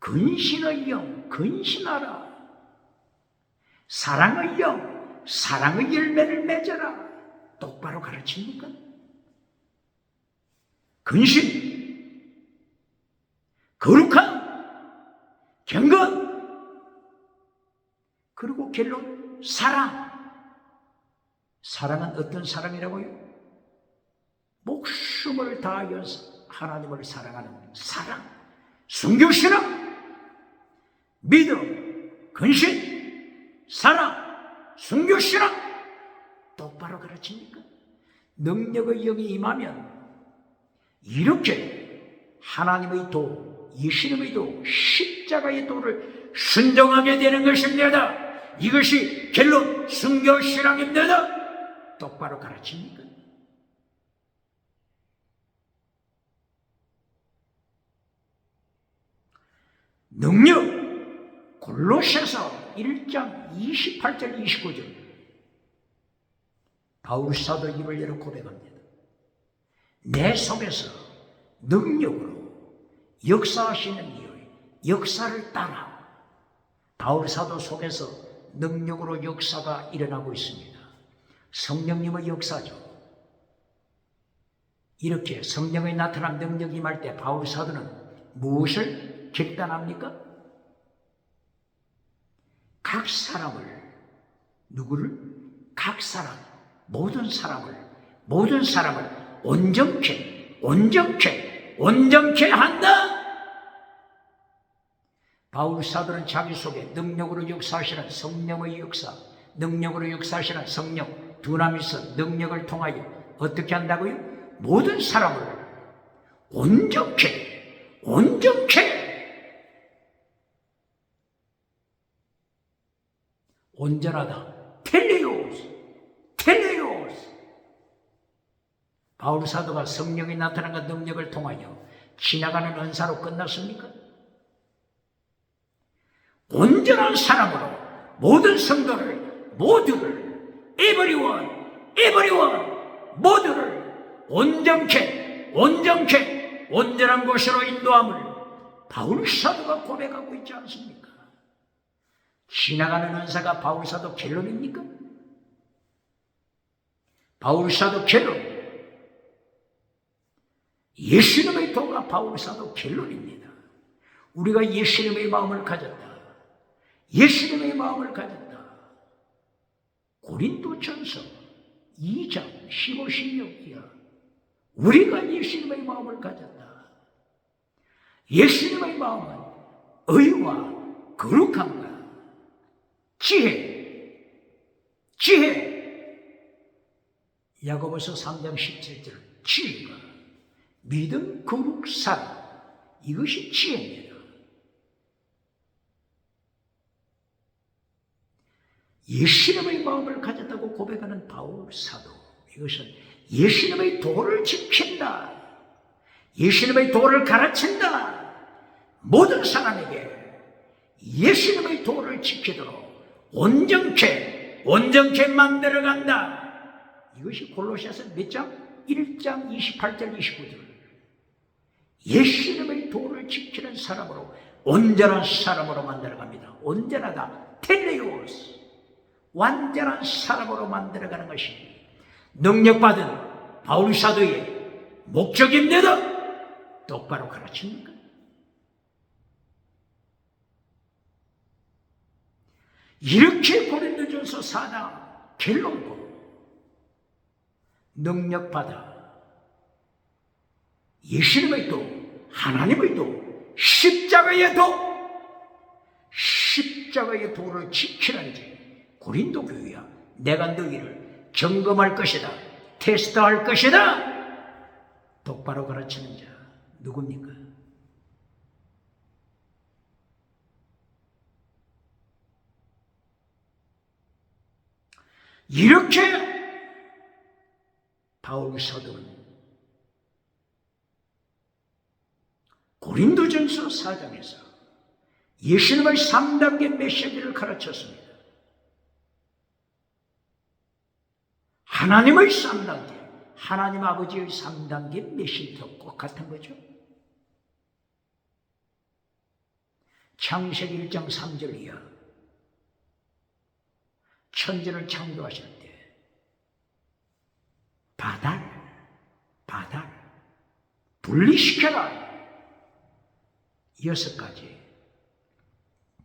근신의 영, 근신하라. 사랑의 영, 사랑의 열매를 맺어라. 똑바로 가르칩니까? 근신, 거룩함, 경건, 그리고 결론 사랑. 사랑은 어떤 사랑이라고요? 목숨을 다하여 하나님을 사랑하는 사랑, 순교신앙, 믿음, 근신, 사랑, 순교신앙. 똑바로 가르칩니까? 능력의 영이 임하면 이렇게 하나님의 도, 예수님의 도, 십자가의 도를 순종하게 되는 것입니다. 이것이 결론 순교신앙입니다. 똑바로 가르칩니까? 능력, 골로새서 1장 28절 29절. 바울 사도 입을 열어 고백합니다. 내 속에서 능력으로 역사하시는 이의 역사를 따라. 바울 사도 속에서 능력으로 역사가 일어나고 있습니다. 성령님의 역사죠. 이렇게 성령의 나타난 능력이 임할 때 바울 사도는 무엇을 결단합니까? 각 사람을, 누구를? 각 사람, 모든 사람을 온전케 한다. 바울 사도는 자기 속에 능력으로 역사하시는 성령의 역사, 능력으로 역사하시는 성령, 두나미스 능력을 통하여 어떻게 한다고요? 모든 사람을 온전케 온전하다. 텔레오스. 바울 사도가 성령이 나타난 그 능력을 통하여 지나가는 은사로 끝났습니까? 온전한 사람으로 모든 성도를, 모두를, everyone, 모두를 온전케, 온전한 곳으로 인도함을 바울 사도가 고백하고 있지 않습니까? 지나가는 은사가 바울 사도 결론입니까? 바울 사도 결론. 예수님의 도가 바울 사도 결론입니다. 우리가 예수님의 마음을 가졌다. 예수님의 마음을 가졌다. 고린도전서 2장 15, 16이야. 우리가 예수님의 마음을 가졌다. 예수님의 마음은 의와 거룩함과 지혜. 야고보서 3장 17절 지혜가 믿음, 거룩, 사랑. 이것이 지혜입니다. 예수님의 마음을 가졌다고 고백하는 바울 사도. 이것은 예수님의 도를 지킨다. 예수님의 도를 가르친다. 모든 사람에게 예수님의 도를 지키도록 온전케 만들어간다. 이것이 골로새서 몇 장? 1장 28절 29절. 예수님의 도를 지키는 사람으로, 온전한 사람으로 만들어갑니다. 온전하다. 텔레오스. 완전한 사람으로 만들어가는 것이 능력받은 바울 사도의 목적입니다. 똑바로 가르칩니까? 이렇게 고린도전서 4장 결론도 능력받아 예수님의 도, 하나님의 도, 십자가의 도를 지키는지. 고린도 교회야, 내가 너희를 점검할 것이다, 테스트할 것이다. 똑바로 가르치는 자 누굽니까? 이렇게 바울 사도는 고린도전서 4장에서 예수님의 3단계 메시지를 가르쳤습니다. 하나님의 3단계, 하나님 아버지의 3단계 메시지도 똑같은 거죠. 창세기 1장 3절 이하 천지를 창조하실 때 바다를 분리시켜라. 6가지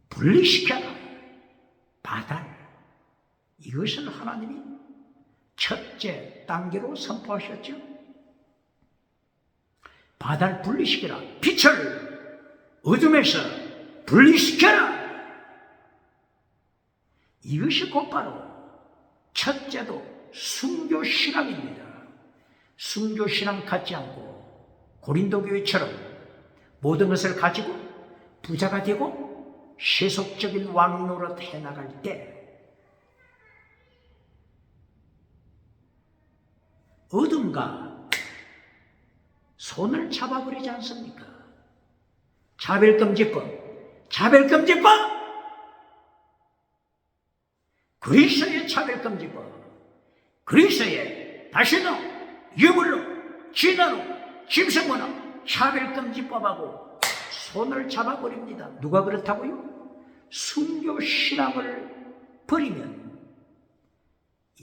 분리시켜라. 바다를. 이것을 하나님이 첫째 단계로 선포하셨죠. 바다를 분리시켜라. 빛을 어둠에서 분리시켜라. 이것이 곧바로 첫째도 순교신앙입니다. 순교신앙 갖지 않고 고린도 교회처럼 모든 것을 가지고 부자가 되고 세속적인 왕노릇 해나갈 때 어둠과 손을 잡아버리지 않습니까? 차별금지법. 그리스도의 차별금지법. 그리스도의 다시는 유물로, 진화로, 짐승문화 차별금지법하고 손을 잡아버립니다. 누가 그렇다고요? 순교신앙을 버리면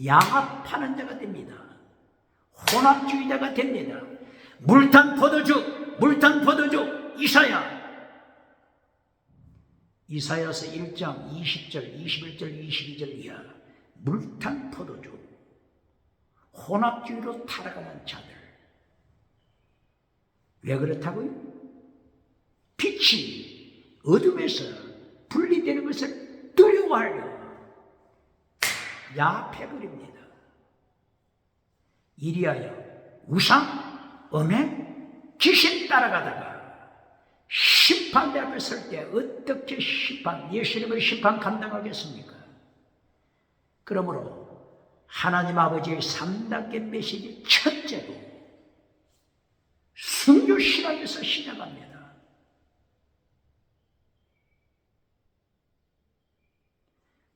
야합하는 자가 됩니다. 혼합주의자가 됩니다. 물탄 포도주 이사야서 1장 20절 21절 22절 이하 물탄 포도주 혼합주의로 타락하는 자들. 왜 그렇다고요? 빛이 어둠에서 분리되는 것을 두려워하려 야합해버립니다. 이리하여 우상, 음해, 귀신 따라가다가 심판대 앞에 설 때 어떻게 예수님의 심판 감당하겠습니까? 그러므로 하나님 아버지의 3단계 메시지 첫째로 순교신앙에서 시작합니다.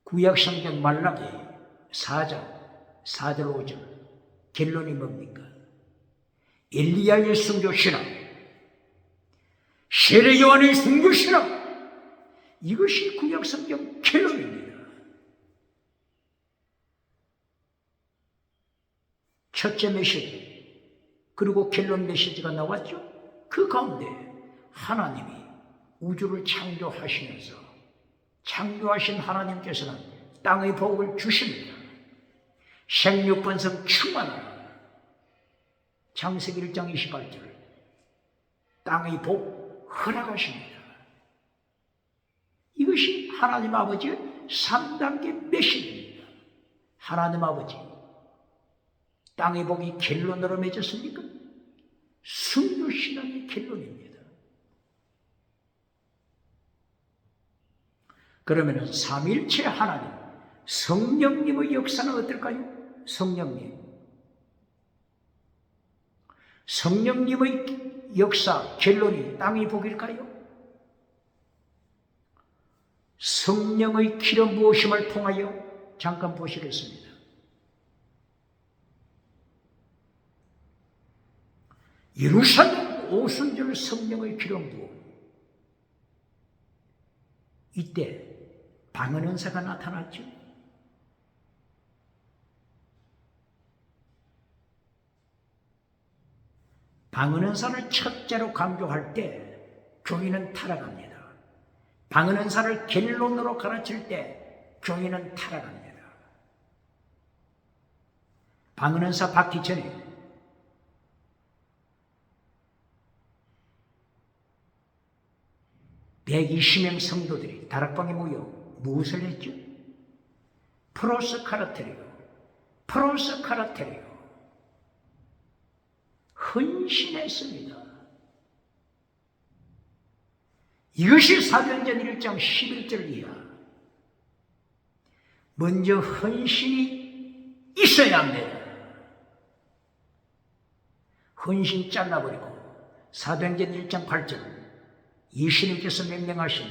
구약성경 말라기 4장 4절 5절 결론이 뭡니까? 엘리야의 순교신앙, 세례 요한의 순교신앙, 이것이 구약성경 결론입니다. 첫째 메시지, 그리고 결론 메시지가 나왔죠. 그 가운데 하나님이 우주를 창조하시면서 창조하신 하나님께서는 땅의 복을 주십니다. 생육번성 충만하라. 창세기 1장 28절 땅의 복 허락하십니다. 이것이 하나님 아버지의 3단계 메시지입니다. 하나님 아버지 땅의 복이 결론으로 맺었습니까? 순교신앙의 결론입니다. 그러면 삼위일체 하나님 성령님의 역사는 어떨까요? 성령님의 역사 결론이 땅의 복일까요? 성령의 기름 부으심을 통하여 잠깐 보시겠습니다. 예루살렘 오순절 성령의 기름 부음. 이때 방언 은사가 나타났죠. 방언 은사를 첫째로 강조할 때 교인은 타락합니다. 방언 은사를 결론으로 가르칠 때 교인은 타락합니다. 방언 은사 받기 전에 120명 성도들이 다락방에 모여 무엇을 했죠? 프로스카라테리오 헌신했습니다. 이것이 사도행전 1장 11절 이하. 먼저 헌신이 있어야 합니다. 헌신 잘라버리고 사도행전 1장 8절 예수님께서 명령하신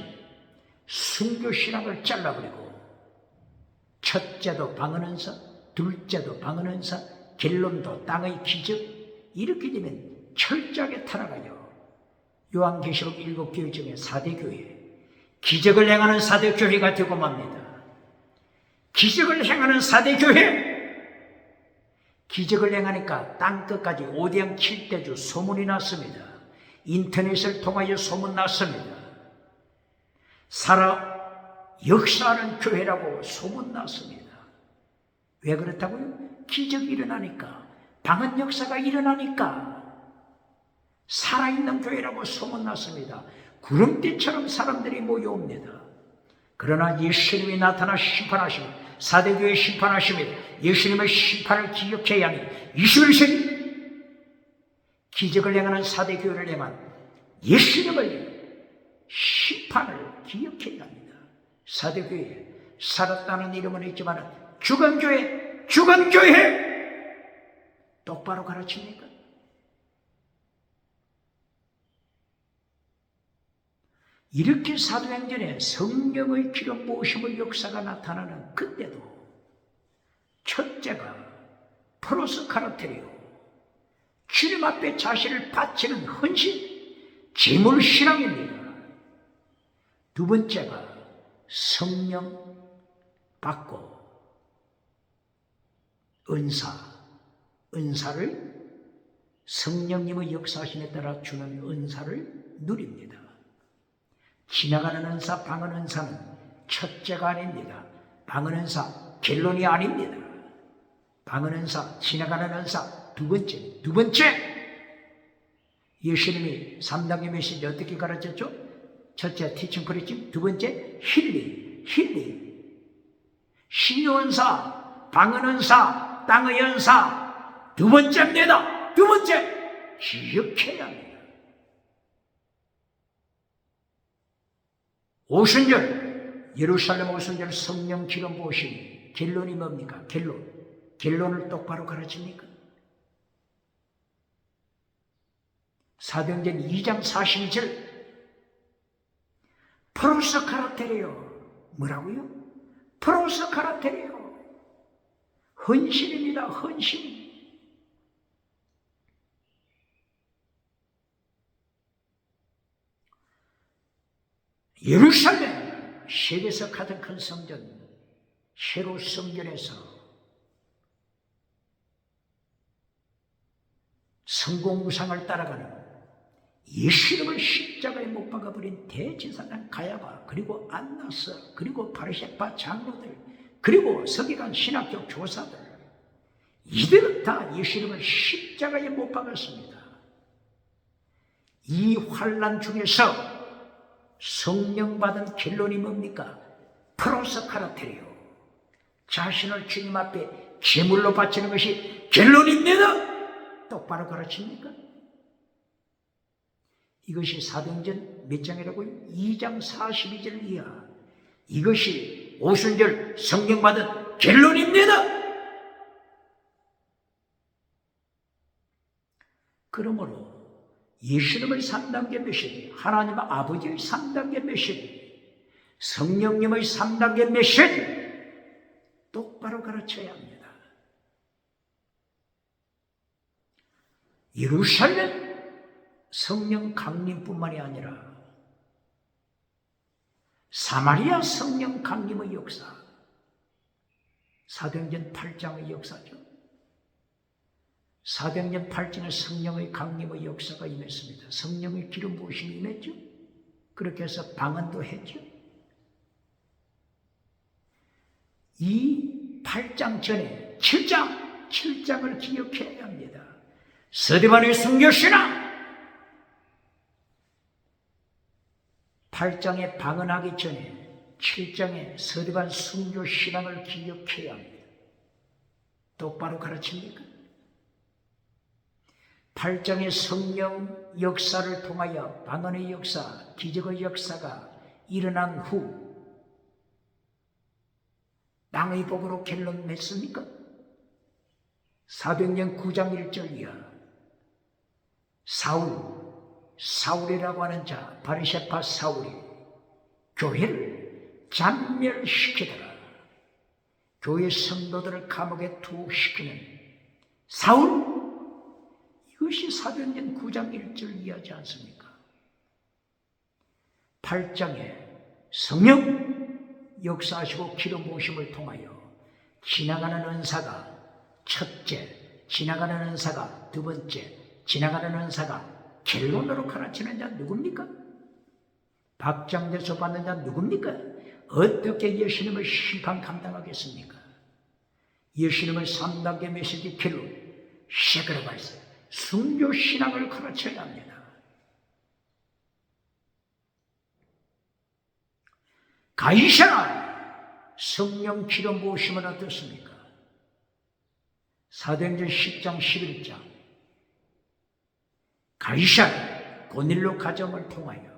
순교신학을 잘라버리고 첫째도 방언언사, 둘째도 방언언사, 결론도 땅의 기적, 이렇게 되면 철저하게 타락하여 요한계시록 7교회 중에 4대 교회, 기적을 행하는 4대 교회가 되고 맙니다. 기적을 행하는 4대 교회, 기적을 행하니까 땅끝까지 오대양 7대주 소문이 났습니다. 인터넷을 통하여 소문 났습니다. 살아 역사하는 교회라고 소문 났습니다. 왜 그렇다고요? 기적이 일어나니까, 방언 역사가 일어나니까 살아있는 교회라고 소문 났습니다. 구름대처럼 사람들이 모여옵니다. 그러나 예수님이 나타나 심판하시면, 사대교회 심판하십니다. 예수님의 심판을 기억해야 합니다. 21세기 기적을 행하는 사대교회를 행한 예수님의 심판을 기억해야 합니다. 사대교회, 살았다는 이름은 있지만 죽은 교회 똑바로 가르칩니까? 이렇게 사도행전에 성령의 기름 부으심의 역사가 나타나는 그때도 첫째가 프로스카르테리오, 주님 앞에 자신을 바치는 헌신, 제물신앙입니다. 두 번째가 성령 받고 은사를 성령님의 역사하심에 따라 주는 은사를 누립니다. 지나가는 은사, 방언 은사는 첫째가 아닙니다. 방언 은사, 결론이 아닙니다. 방언 은사, 지나가는 은사, 두 번째. 예수님이 3단계 메시지 어떻게 가르쳤죠? 첫째, 티칭 프리칭. 두 번째, 힐링. 신유 은사, 방언 은사, 땅의 은사. 두 번째입니다. 두 번째, 기억해야 합니다. 오순절, 예루살렘 오순절 성령 기름 부으심, 결론이 뭡니까? 결론을 똑바로 가르칩니까? 사도행전 2장 42절 프로스카라테리오, 뭐라고요? 프로스카라테리오, 헌신입니다. 헌신. 예루살렘, 세계에서 가장 큰 성전, 세로 성전에서 성공무상을 따라가는 예수님을 십자가에 못 박아버린 대제사장 가야바, 그리고 안나스, 그리고 바리새파 장로들, 그리고 서기관 신학교 교사들, 이들은 다 예수님을 십자가에 못 박았습니다. 이 환난 중에서 성령 받은 결론이 뭡니까? 프로스카라테리오, 자신을 주님 앞에 제물로 바치는 것이 결론입니다. 똑바로 가르칩니까? 이것이 사도행전 몇 장이라고요? 2장 42절 이하. 이것이 오순절 성령 받은 결론입니다. 그러므로 예수님의 3단계 메시지, 하나님 아버지의 3단계 메시지, 성령님의 3단계 메시지 똑바로 가르쳐야 합니다. 예루살렘 성령 강림뿐만이 아니라 사마리아 성령 강림의 역사, 사도행전 8장의 역사죠. 사도행전 8장에 성령의 강림의 역사가 임했습니다. 성령의 기름 부으심이 임했죠. 그렇게 해서 방언도 했죠. 이 8장 전에 7장을 기억해야 합니다. 스데반의 순교신앙, 8장에 방언하기 전에 7장에 스데반 순교신앙을 기억해야 합니다. 똑바로 가르칩니까? 8장의 성령 역사를 통하여 방언의 역사, 기적의 역사가 일어난 후 땅의 복으로 결론 맺습니까? 사도행전 9장 1절 이하 사울이라고 하는 자 바리새파 사울이 교회를 잔멸시키더라. 교회 성도들을 감옥에 투옥시키는 사울, 이것이 사도행전 9장 1절 이하지 않습니까? 8장에 성령 역사하시고 기름 부으심을 통하여 지나가는 은사가 첫째, 지나가는 은사가 두 번째, 지나가는 은사가 결론으로 가르치는 자 누굽니까? 박장대소 받는 자 누굽니까? 어떻게 예수님을 심판 감당하겠습니까? 예수님을 3단계 메시지 결론 시작으로 가서 순교신앙을 가르쳐야 합니다. 가이사 성령 기름 부으심은 어떻습니까? 사도행전 10장 11장 가이사 고넬료 가정을 통하여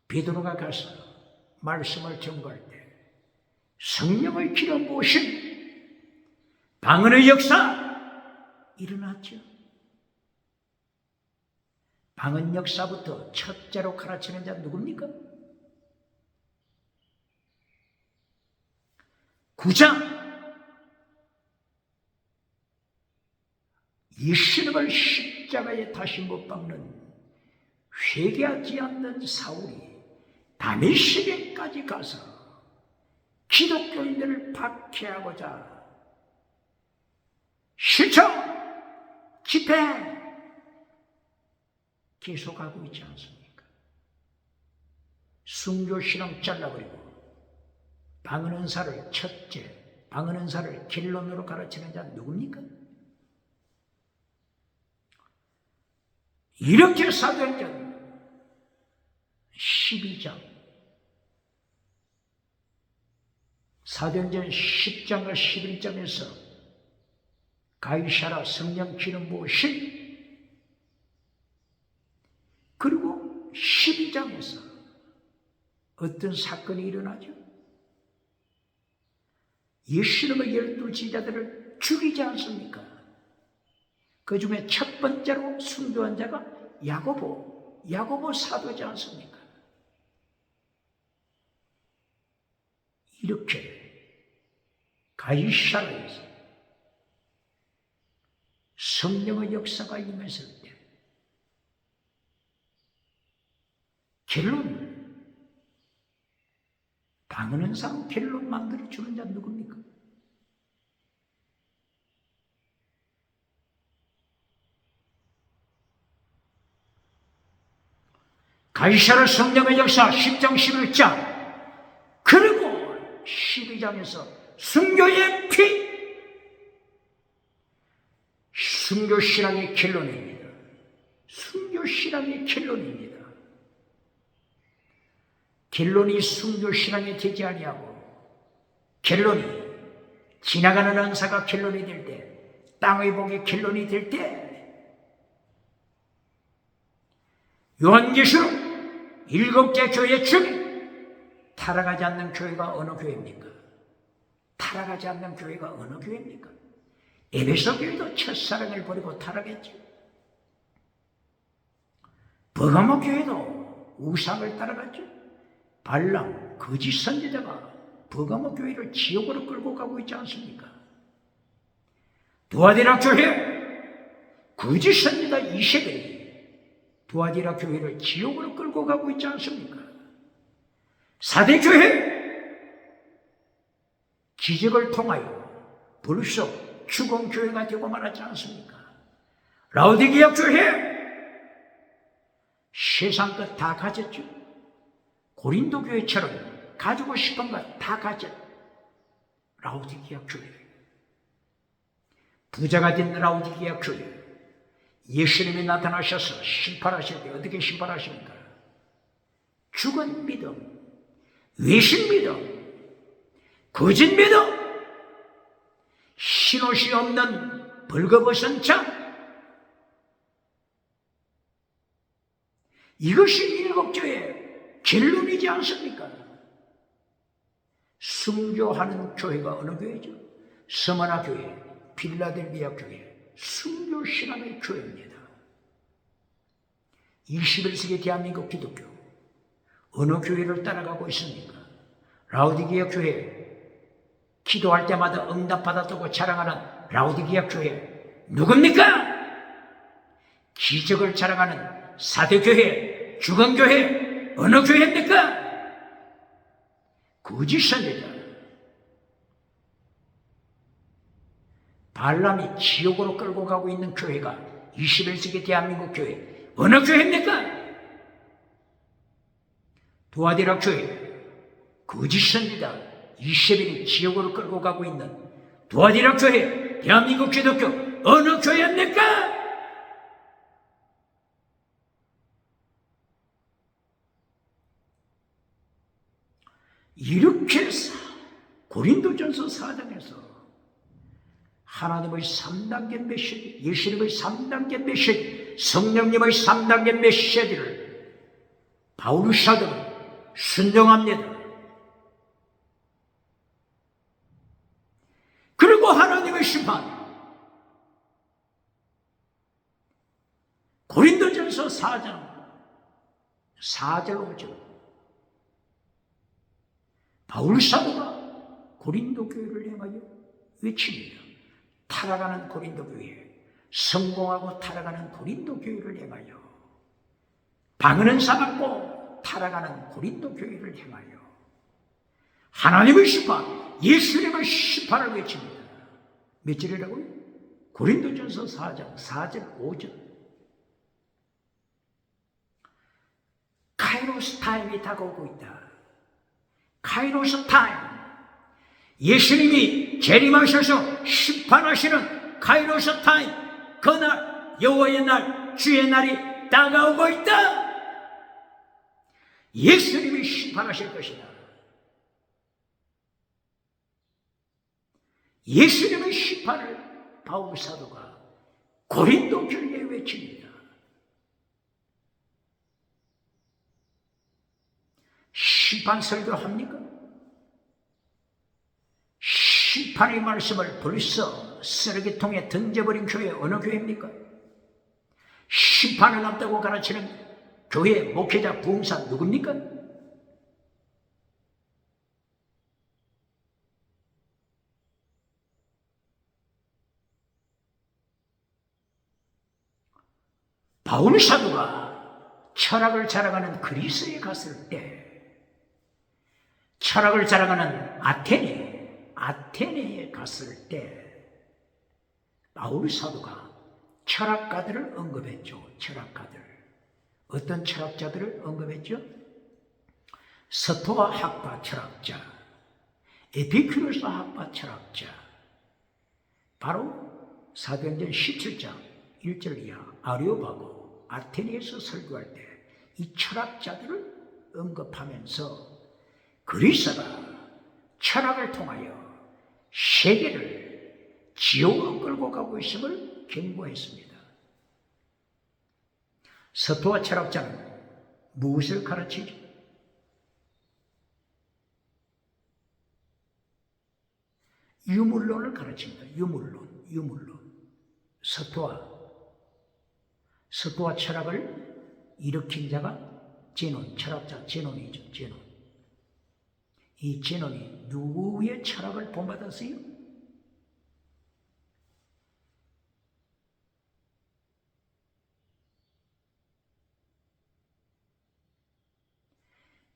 베드로가 가서 말씀을 전거할 때 성령을 기름 부으신 방언의 역사 일어났죠. 방언 역사부터 첫째로 가르치는 자 누굽니까? 9장 예수님을 십자가에 다시 못 박는 회개하지 않는 사울이 다메섹에까지 가서 기독교인들을 박해하고자 실천, 집회 계속하고 있지 않습니까? 순교신앙 잘라버리고 방언 은사를 첫째, 방언 은사를 결론으로 가르치는 자 누굽니까? 이렇게 사도행전 12장 사도행전 10장과 11장에서 가이사라 성령 기름 부으신 그리고 12장에서 어떤 사건이 일어나죠? 예수님의 12제자들을 죽이지 않습니까? 그 중에 첫 번째로 순교한 자가 야고보 사도지 않습니까? 이렇게 가이사라에서 성령의 역사가 임했을 때 결론, 방언은 사람 결론 만들어주는 자 누굽니까? 가이사라 성령의 역사 10장 11장 그리고 12장에서 순교의 피 순교신앙의 결론입니다. 순교신앙의 결론입니다. 결론이 순교신앙이 되지 아니하고 결론이 지나가는 은사가 결론이 될 때 땅의 복이 결론이 될 때 요한계시록 7개 교회 중에 타락하지 않는 교회가 어느 교회입니까? 타락하지 않는 교회가 어느 교회입니까? 에베소 교회도 첫사랑을 버리고 타락했죠. 버가모 교회도 우상을 따라갔죠. 발람 거짓 선지자가 버가모 교회를 지옥으로 끌고 가고 있지 않습니까? 두아디라 교회 거짓 선지자 이세벨이 두아디라 교회를 지옥으로 끌고 가고 있지 않습니까? 사대교회 기적을 통하여 벌써 죽음교회가 되고 말았지 않습니까? 라오디게아 교회 세상 것 다 가졌죠. 고린도 교회처럼 가지고 싶은 것 다 가졌 라오디게아 교회 부자가 된 라오디게아 교회 예수님이 나타나셔서 심판하실 때 어떻게 심판하십니까? 죽은 믿음, 외신 믿음, 거짓 믿음, 흰옷이 없는 벌거벗은 자 이것이 7교회의 결론이지 않습니까? 순교하는 교회가 어느 교회죠? 서머나 교회, 필라델비아 교회, 순교신앙의 교회입니다. 21세기 대한민국 기독교 어느 교회를 따라가고 있습니까? 라오디게아 교회, 기도할 때마다 응답받았다고 자랑하는 라오디게아 교회 누굽니까? 기적을 자랑하는 사대교회, 주건교회 어느 교회입니까? 거짓 선지자. 발람이 지옥으로 끌고 가고 있는 교회가 21세기 대한민국 교회 어느 교회입니까? 두아디라 교회, 거짓 선지자 이세벨이 지옥으로 끌고 가고 있는 두아디라 교회, 대한민국 기독교 어느 교회입니까? 이렇게 고린도전서 4장에서 하나님의 3단계 메시지, 예수님의 3단계 메시지, 성령님의 3단계 메시지를 바울 사도는 순종합니다. 그리고 하나님의 심판, 고린도전서 4장 4절 5절 바울 사도가 고린도 교회를 향하여 외칩니다. 타락하는 고린도 교회, 성공하고 타락하는 고린도 교회를 향하여, 방언은 사받고 타락하는 고린도 교회를 향하여 하나님의 심판, 예수님의 심판을 외칩니다. 몇 절이라고요? 고린도전서 4장 4절 5절. 카이로스 타임이 다가오고 있다. 카이로스 타임. 예수님이 재림하셔서 심판하시는 카이로스 타임. 그날 여호와의 날, 주의 날이 다가오고 있다. 예수님이 심판하실 것이다. 예수님의 심판을 바울 사도가 고린도 교회에 외칩니다. 심판 설교 합니까? 심판의 말씀을 벌써 쓰레기통에 던져버린 교회 어느 교회입니까? 심판은 없다고 가르치는 교회 목회자 부흥사 누굽니까? 바울 사도가 철학을 자랑하는 그리스에 갔을 때, 철학을 자랑하는 아테네에 갔을 때 바울 사도가 철학가들을 언급했죠. 철학가들. 어떤 철학자들을 언급했죠? 스토아 학파 철학자, 에피큐로스 학파 철학자, 바로 사도행전 17장 1절 이하 아레오바고 아테네에서 설교할 때 이 철학자들을 언급하면서 그리스가 철학을 통하여 세계를 지옥으로 끌고 가고 있음을 경고했습니다. 스토아 철학자는 무엇을 가르치죠? 유물론을 가르칩니다. 유물론. 스토아 철학을 일으킨 자가 제논, 철학자 제논이죠. 제논. 이 제논이 누구의 철학을 본받았어요?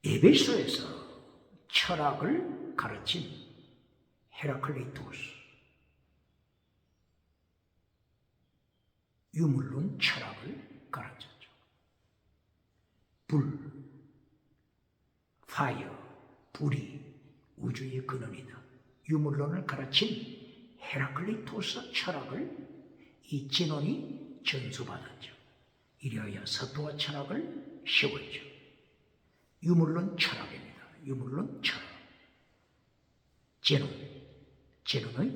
에베소에서 철학을 가르친 헤라클레이토스, 유물론 철학을 가르쳤죠. 불이 우주의 근원이다. 유물론을 가르친 헤라클레이토스 철학을 이 제논이 전수받았죠. 이래야 스토아 철학을 세웠죠. 유물론 철학입니다. 유물론 철학. 제논의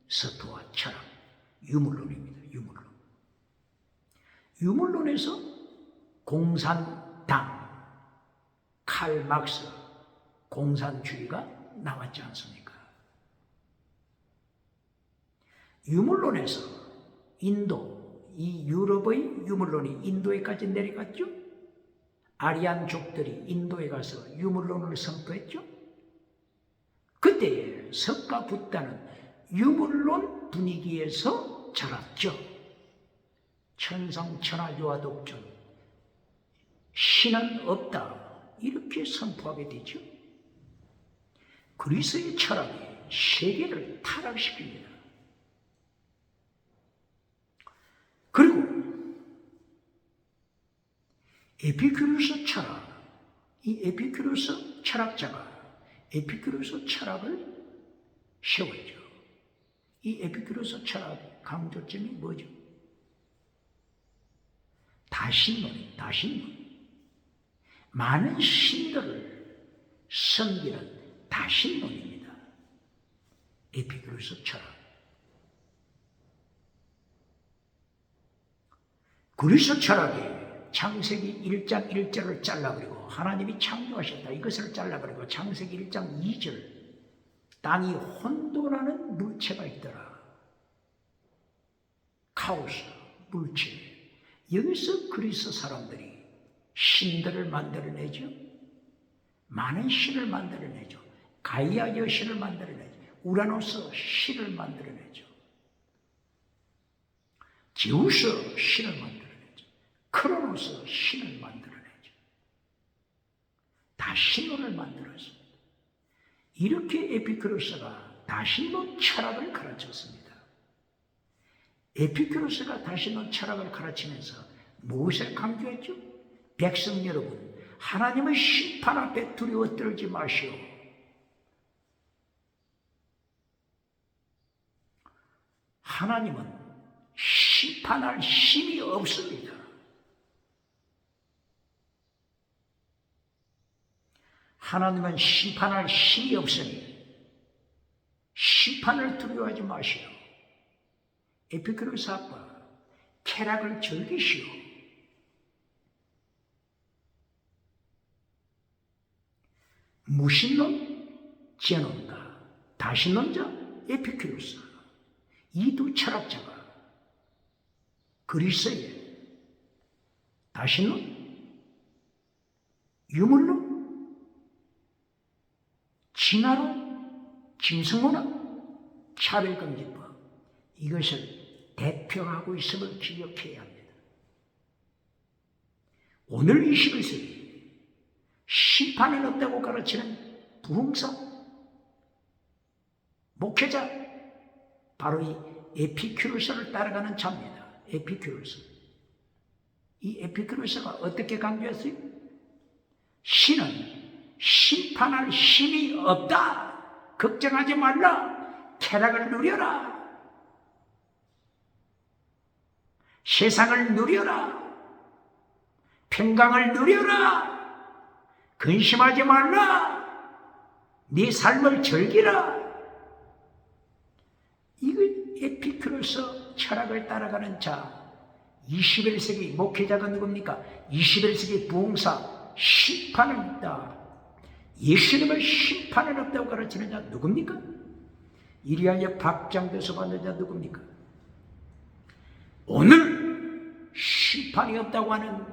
스토아 철학. 유물론입니다. 유물론에서 공산당, 칼 막스, 공산주의가 나왔지 않습니까? 유물론에서 인도, 이 유럽의 유물론이 인도에까지 내려갔죠. 아리안족들이 인도에 가서 유물론을 선포했죠. 그때에 석가 붓다는 유물론 분위기에서 자랐죠. 천상천하 유아독존, 신은 없다, 이렇게 선포하게 되죠. 그리스의 철학이 세계를 타락시킵니다. 그리고 에피큐로스 철학, 이 에피큐로스 철학자가 에피큐로스 철학을 세웠죠. 이 에피큐로스 철학 강조점이 뭐죠? 다신론. 많은 신들을 섬기는 다신론입니다. 에피큐로스 철학. 그리스 철학이 창세기 1장 1절을 잘라버리고 하나님이 창조하셨다, 이것을 잘라버리고 창세기 1장 2절 땅이 혼돈하는 물체가 있더라. 카오스, 물체. 여기서 그리스 사람들이 신들을 만들어내죠. 많은 신을 만들어내죠. 가이아 여신을 만들어내죠. 우라노스 신을 만들어내죠. 제우스 신을 만들어내죠. 크로노스 신을 만들어내죠. 다신론을 만들었습니다. 이렇게 에피큐로스가 다신론 철학을 가르쳤습니다. 에피큐로스가 다신론 철학을 가르치면서 무엇을 강조했죠? 백성 여러분, 하나님의 심판 앞에 두려워 떨지 마시오. 하나님은 심판할 힘이 없습니다. 하나님은 심판할 힘이 없으니 심판을 두려워하지 마시오. 에피큐로스 아빠, 쾌락을 즐기시오. 무신론 제논가, 다신론자 에피큐로스, 이 두 철학자가 그리스의 다신론, 유물론, 진화론, 짐승문화, 차별금지법, 이것을 대표하고 있음을 기억해야 합니다. 오늘 21세기 심판은 없다고 가르치는 부흥사 목회자, 바로 이 에피큐로스를 따라가는 자입니다. 에피큐로스. 이 에피큐로스가 어떻게 강조했어요? 신은 심판할 힘이 없다. 걱정하지 말라. 쾌락을 누려라. 세상을 누려라. 평강을 누려라. 근심하지 말라. 네 삶을 즐기라. 이거 에피큐로스 철학을 따라가는 자, 21세기 목회자가 누굽니까? 21세기 부흥사, 심판은 있다. 예수님의 심판은 없다고 가르치는 자 누굽니까? 이리하여 박장대소 받는 자 누굽니까? 오늘 심판이 없다고 하는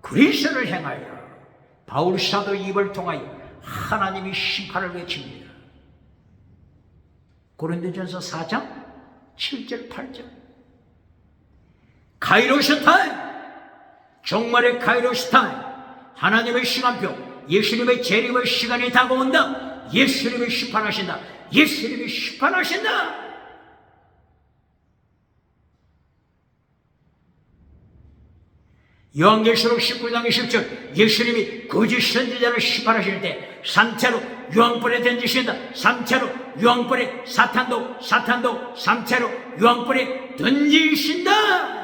그리스도를 행하여 바울 사도 입을 통하여 하나님이 심판을 외칩니다. 고린도전서 4장 7절 8절. 카이로스 타임, 종말의 카이로스 타임, 하나님의 시간표, 예수님의 재림의 시간이 다가온다. 예수님이 심판하신다. 예수님이 심판하신다. 요한계시록 19장 20절, 예수님이 거짓 선지자를 심판하실 때 삼차로 유황불에 던지신다. 삼차로 유황불에 사탄도 3차로 유황불에 던지신다.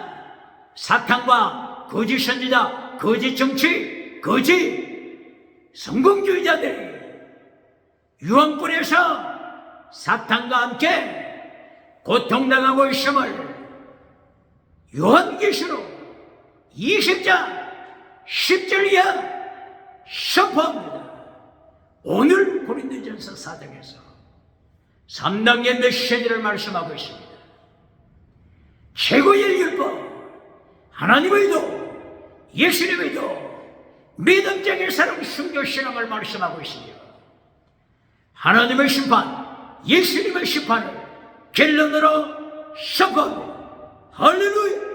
사탄과 거짓 선지자, 거짓 정치, 거짓 성공주의자들이 유황불에서 사탄과 함께 고통당하고 있음을 요한계시록 20장 10절 이하 선포합니다. 오늘 고린도전서 4장에서 3단계 메시지를 말씀하고 있습니다. 최고의 율법, 하나님의 도, 예수님의 도, 믿음적인 사랑, 순교신앙을 말씀하고 있습니다. 하나님의 심판, 예수님의 심판을 결론으로 선포합니다. 할렐루야!